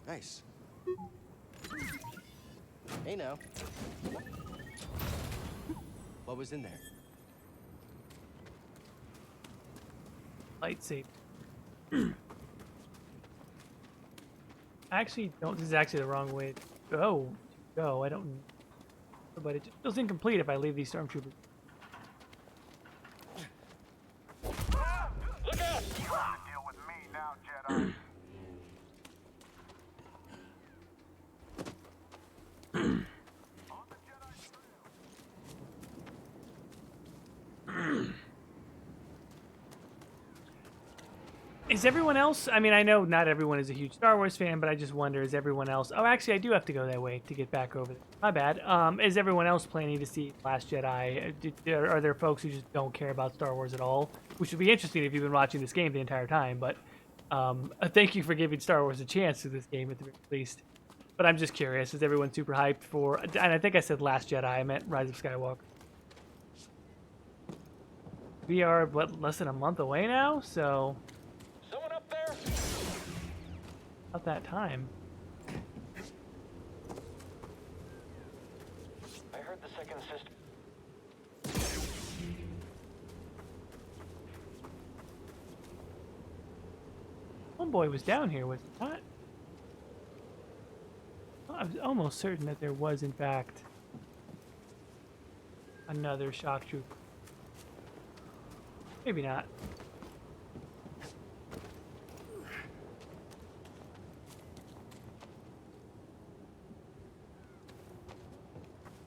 S2: Nice. Hey now. What was in there?
S1: Lightsaber. Actually, don't. This is actually the wrong way to go. I don't. But it just feels incomplete if I leave these stormtroopers.
S3: Look out!
S8: Deal with me now, Jedi.
S1: Is everyone else? I mean, I know not everyone is a huge Star Wars fan, but I just wonder: is everyone else? Oh, actually, I do have to go that way to get back over there. My bad. Is everyone else planning to see Last Jedi? Are there folks who just don't care about Star Wars at all? Which would be interesting if you've been watching this game the entire time. But thank you for giving Star Wars a chance to this game at the very least. But I'm just curious: is everyone super hyped for? And I think I said Last Jedi. I meant Rise of Skywalker. We are less than a month away now, so.
S3: Someone up there?
S1: About that time.
S3: I heard the second system.
S1: Homeboy was down here, was he not? Well, I was almost certain that there was, in fact, another shock trooper. Maybe not.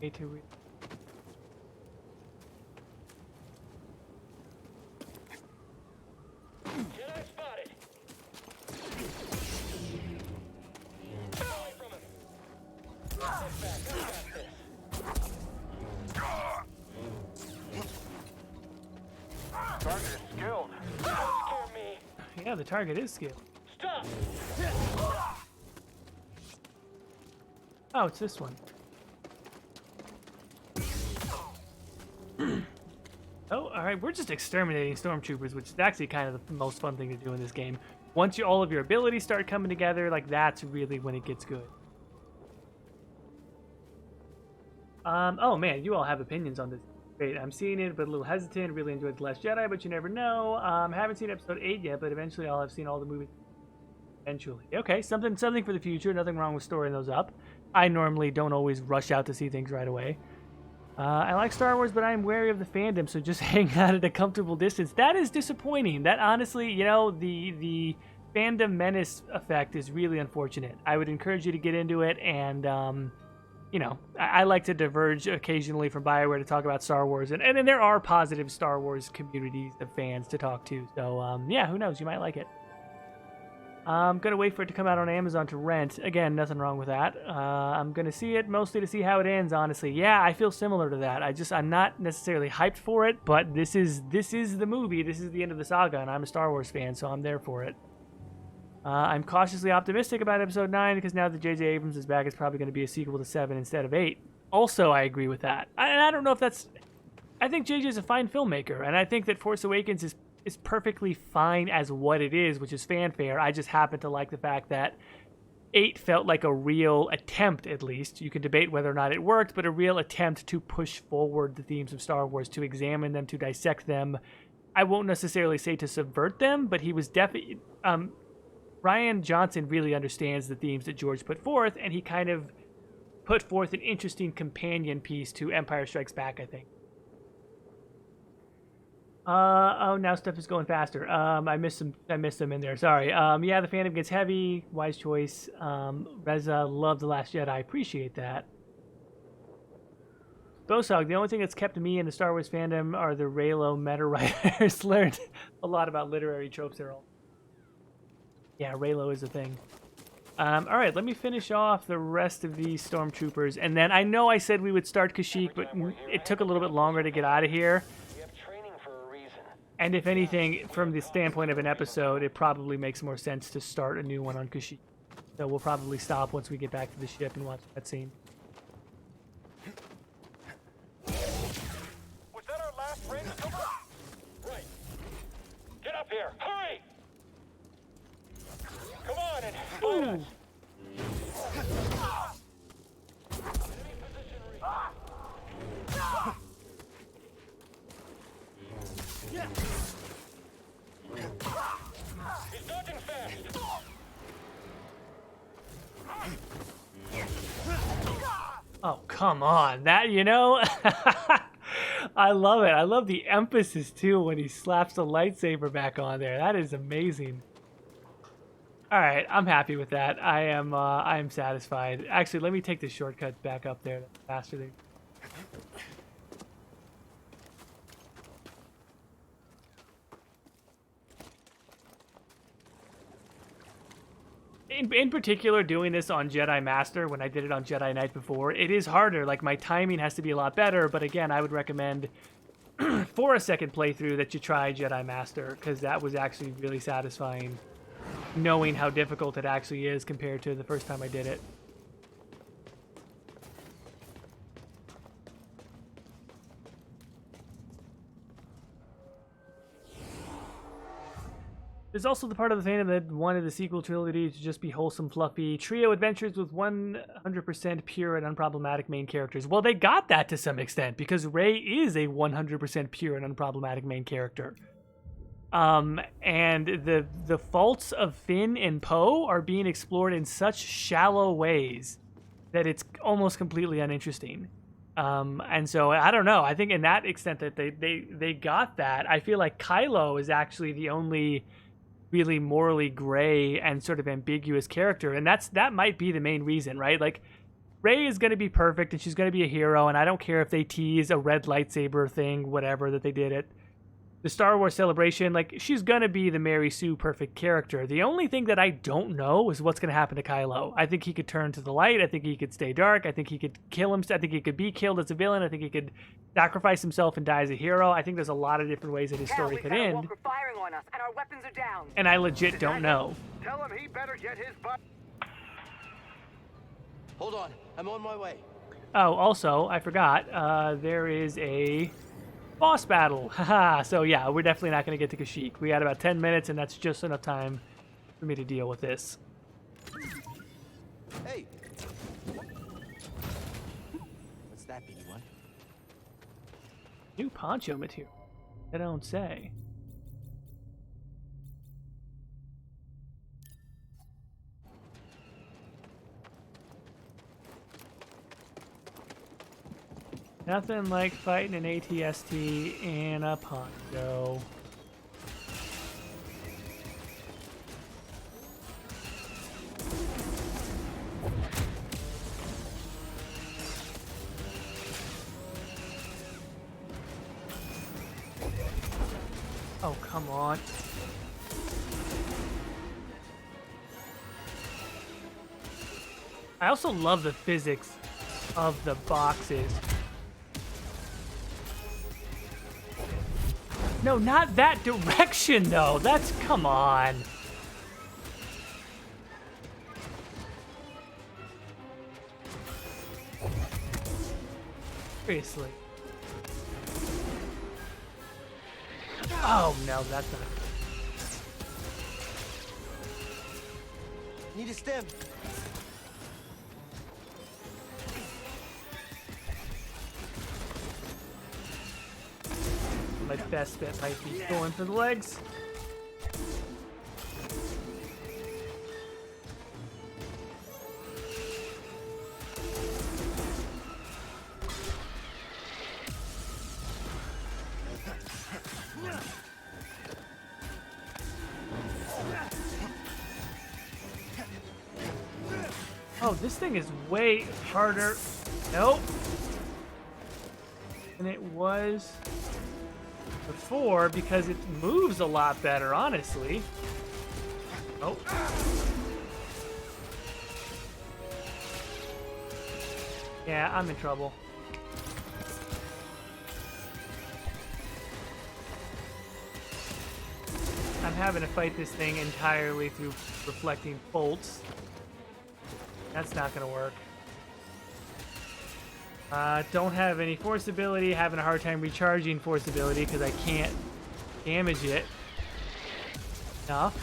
S1: To
S3: Jedi spotted. Get away from him. Get back. I got this.
S8: Target is skilled.
S3: Don't scare me.
S1: yeah, the target is skilled.
S3: Stop.
S1: Oh, it's this one. Oh, all right. We're just exterminating stormtroopers, which is actually kind of the most fun thing to do in this game. Once all of your abilities start coming together, like that's really when it gets good. Oh man, you all have opinions on this. Great, I'm seeing it, but a little hesitant. Really enjoyed The Last Jedi, but you never know. Haven't seen episode 8 yet, but eventually I'll have seen all the movies. Eventually. Okay, something for the future. Nothing wrong with storing those up. I normally don't always rush out to see things right away. I like Star Wars, but I'm wary of the fandom, so just hang out at a comfortable distance. That is disappointing. That honestly, you know, the fandom menace effect is really unfortunate. I would encourage you to get into it, and you know, I like to diverge occasionally from BioWare to talk about Star Wars, and then there are positive Star Wars communities of fans to talk to. So yeah, who knows? You might like it. I'm gonna wait for it to come out on Amazon to rent. Again, nothing wrong with that. I'm gonna see it mostly to see how it ends, honestly. Yeah, I feel similar to that. I'm not necessarily hyped for it, but this is the movie. This is the end of the saga, and I'm a Star Wars fan, so I'm there for it. I'm cautiously optimistic about Episode 9 because now that J.J. Abrams is back, it's probably going to be a sequel to 7 instead of 8. Also, I agree with that. And I don't know if that's... I think J.J. is a fine filmmaker, and I think that Force Awakens is perfectly fine as what it is, which is fanfare. I just happen to like the fact that 8 felt like a real attempt, at least. You can debate whether or not it worked, but a real attempt to push forward the themes of Star Wars, to examine them, to dissect them. I won't necessarily say to subvert them, but he was definitely... Rian Johnson really understands the themes that George put forth, and he kind of put forth an interesting companion piece to Empire Strikes Back, I think. Oh, now stuff is going faster. I missed them in there. Sorry. Yeah, the fandom gets heavy. Wise choice. Reza, love The Last Jedi. Appreciate that. Bosog, the only thing that's kept me in the Star Wars fandom are the Reylo meta writers. Learned a lot about literary tropes there all. Yeah, Reylo is a thing. All right, let me finish off the rest of these stormtroopers, and then I know I said we would start Kashyyyk, but it took a little bit longer to get out of here. And if anything, from the standpoint of an episode, it probably makes more sense to start a new one on Kashyyyk. So we'll probably stop once we get back to the ship and watch that scene.
S3: Was that our last race? Right. Get up here! Hurry! Come on and fight us! He's dodging fast!
S1: Oh, come on. That, you know? I love it. I love the emphasis, too, when he slaps the lightsaber back on there. That is amazing. All right, I'm happy with that. I am satisfied. Actually, let me take the shortcut back up there. That's faster than... In particular, doing this on Jedi Master, when I did it on Jedi Knight before, it is harder. Like, my timing has to be a lot better, but again, I would recommend for a second playthrough that you try Jedi Master, because that was actually really satisfying, knowing how difficult it actually is compared to the first time I did it. There's also the part of the fandom that wanted the sequel trilogy to just be wholesome, fluffy trio adventures with 100% pure and unproblematic main characters. Well, they got that to some extent, because Rey is a 100% pure and unproblematic main character. And the faults of Finn and Poe are being explored in such shallow ways that it's almost completely uninteresting. And so I don't know. I think in that extent that they got that, I feel like Kylo is actually the only really morally gray and sort of ambiguous character, and that might be the main reason, right? Like, Rey is going to be perfect and she's going to be a hero, and I don't care if they tease a red lightsaber thing, whatever that they did it. the Star Wars Celebration, like, she's gonna be the Mary Sue perfect character. The only thing that I don't know is what's gonna happen to Kylo. I think he could turn to the light. I think he could stay dark. I think he could kill him. I think he could be killed as a villain. I think he could sacrifice himself and die as a hero. I think there's a lot of different ways that his story could end.
S5: Walker firing on us, and our weapons are down.
S1: And I legit don't know.
S8: Tell him he better get his butt.
S2: Hold on, I'm on my way.
S1: Oh, also, I forgot, there is a boss battle. Haha, so yeah, we're definitely not going to get to Kashyyyk. We got about 10 minutes, and that's just enough time for me to deal with this.
S2: Hey! What's that, BD1?
S1: New poncho material. I don't say. Nothing like fighting an ATST in a poncho. Oh, come on. I also love the physics of the boxes. No, not that direction, though. That's, come on. Seriously. Oh, no, that's not.
S2: Need a stem.
S1: My best bet might be going for the legs. Oh, this thing is way harder. Nope. And it was before because it moves a lot better, honestly. Oh. Yeah, I'm in trouble. I'm having to fight this thing entirely through reflecting bolts. That's not gonna work. Don't have any force ability, having a hard time recharging force ability because I can't damage it enough.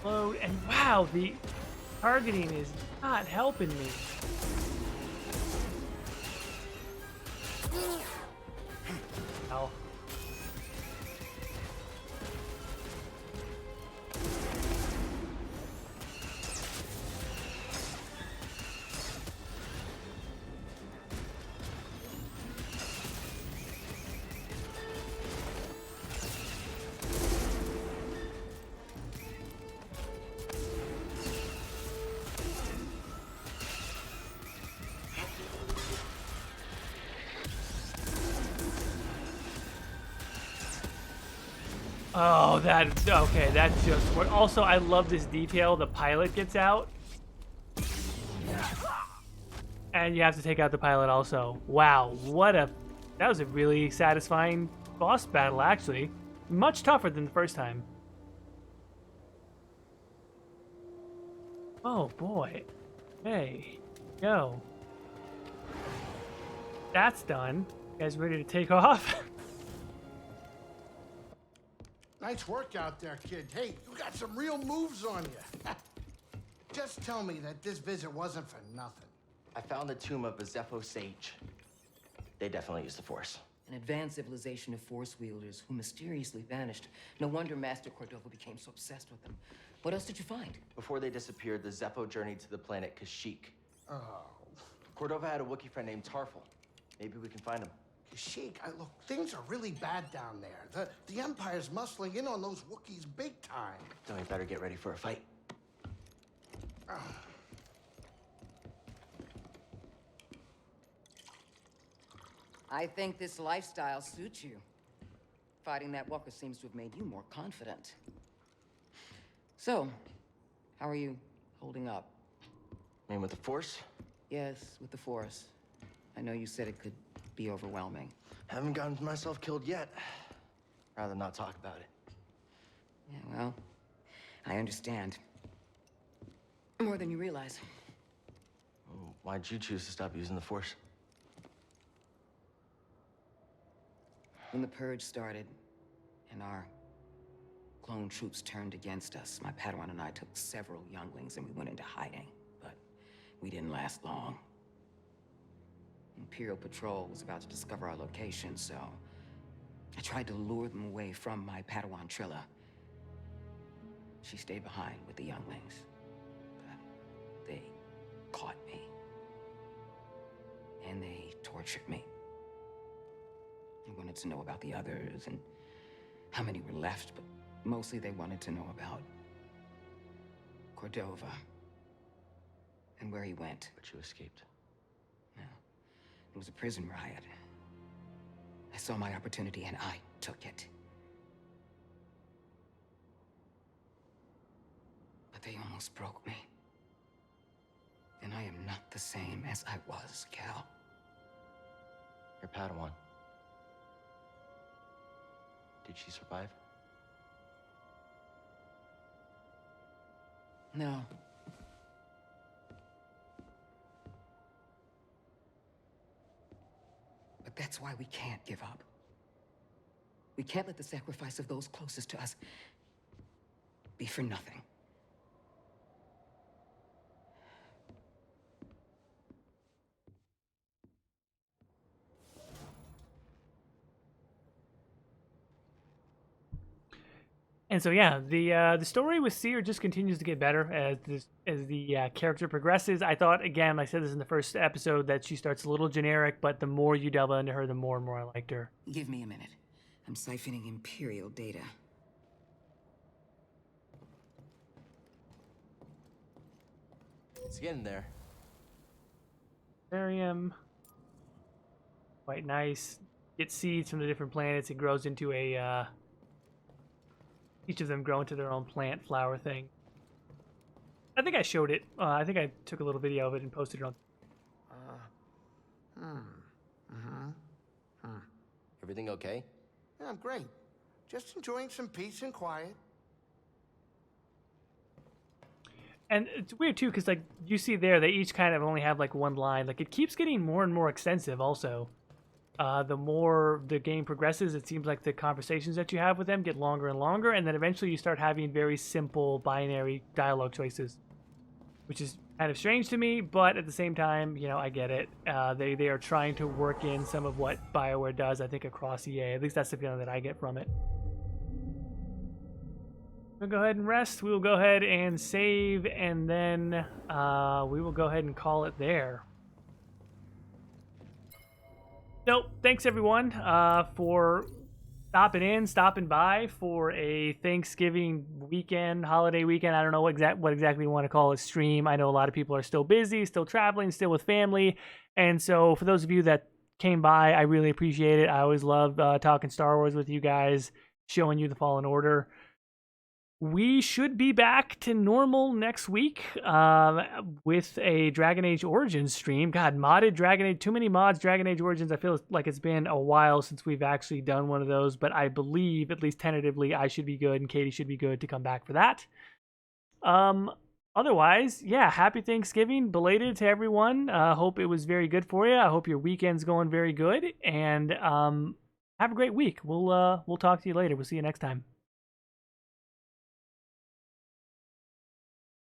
S1: Load, and wow, the targeting is not helping me. Ow. Oh, okay, that's just what. Also, I love this detail. The pilot gets out. And you have to take out the pilot also. Wow, that was a really satisfying boss battle, actually. Much tougher than the first time. Oh, boy. Hey, go. That's done. You guys ready to take off?
S8: Nice work out there, kid. Hey, you got some real moves on you. Just tell me that this visit wasn't for nothing.
S2: I found the tomb of a Zeffo sage. They definitely used the Force.
S5: An advanced civilization of Force wielders who mysteriously vanished. No wonder Master Cordova became so obsessed with them. What else did you find?
S2: Before they disappeared, the Zeffo journeyed to the planet Kashyyyk.
S8: Oh.
S2: Cordova had a Wookiee friend named Tarful. Maybe we can find him.
S8: Sheik, look, things are really bad down there. The Empire's muscling in on those Wookiees big time.
S2: So we better get ready for a fight.
S5: I think this lifestyle suits you. Fighting that walker seems to have made you more confident. So, how are you holding up?
S2: I mean, with the Force?
S5: Yes, with the Force. I know you said it could be overwhelming.
S2: Haven't gotten myself killed yet. Rather not talk about it.
S5: Yeah, well, I understand. More than you realize.
S2: Why'd you choose to stop using the Force?
S5: When the Purge started, and our clone troops turned against us, my Padawan and I took several younglings and we went into hiding. But we didn't last long. Imperial Patrol was about to discover our location, so I tried to lure them away from my Padawan Trilla. She stayed behind with the younglings, but they caught me. And they tortured me. They wanted to know about the others and how many were left, but mostly they wanted to know about Cordova and where he went.
S2: But you escaped.
S5: No, it was a prison riot. I saw my opportunity and I took it. But they almost broke me. And I am not the same as I was, Cal.
S2: Your Padawan. Did she survive?
S5: No. But that's why we can't give up. We can't let the sacrifice of those closest to us be for nothing.
S1: And so yeah, the story with Seer just continues to get better as the character progresses. I thought, again, I said this in the first episode, that she starts a little generic, but the more you delve into her, the more and more I liked her.
S5: Give me a minute. I'm siphoning Imperial data.
S2: It's getting there.
S1: Barium, quite nice. Get seeds from the different planets. It grows into a each of them grow into their own plant flower thing. I think I showed it. I think I took a little video of it and posted it on.
S2: Everything okay?
S8: Yeah, I'm great. Just enjoying some peace and quiet.
S1: And it's weird too, because like you see there, they each kind of only have like one line. Like it keeps getting more and more extensive. Also, the more the game progresses, it seems like the conversations that you have with them get longer and longer, and then eventually you start having very simple binary dialogue choices, which is kind of strange to me. But at the same time, you know, I get it. They are trying to work in some of what BioWare does, I think, across EA. At least that's the feeling that I get from it. We'll go ahead and rest. We will go ahead and save, and then we will go ahead and call it there. So, thanks everyone for stopping by for a Thanksgiving weekend, holiday weekend. I don't know what exactly you want to call it, stream. I know a lot of people are still busy, still traveling, still with family. And so for those of you that came by, I really appreciate it. I always love talking Star Wars with you guys, showing you the Fallen Order. We should be back to normal next week with a Dragon Age Origins stream. God, modded Dragon Age, too many mods, Dragon Age Origins. I feel like it's been a while since we've actually done one of those, but I believe, at least tentatively, I should be good and Katie should be good to come back for that. Otherwise, yeah, happy Thanksgiving, belated to everyone. Hope it was very good for you. I hope your weekend's going very good, and have a great week. We'll talk to you later. We'll see you next time.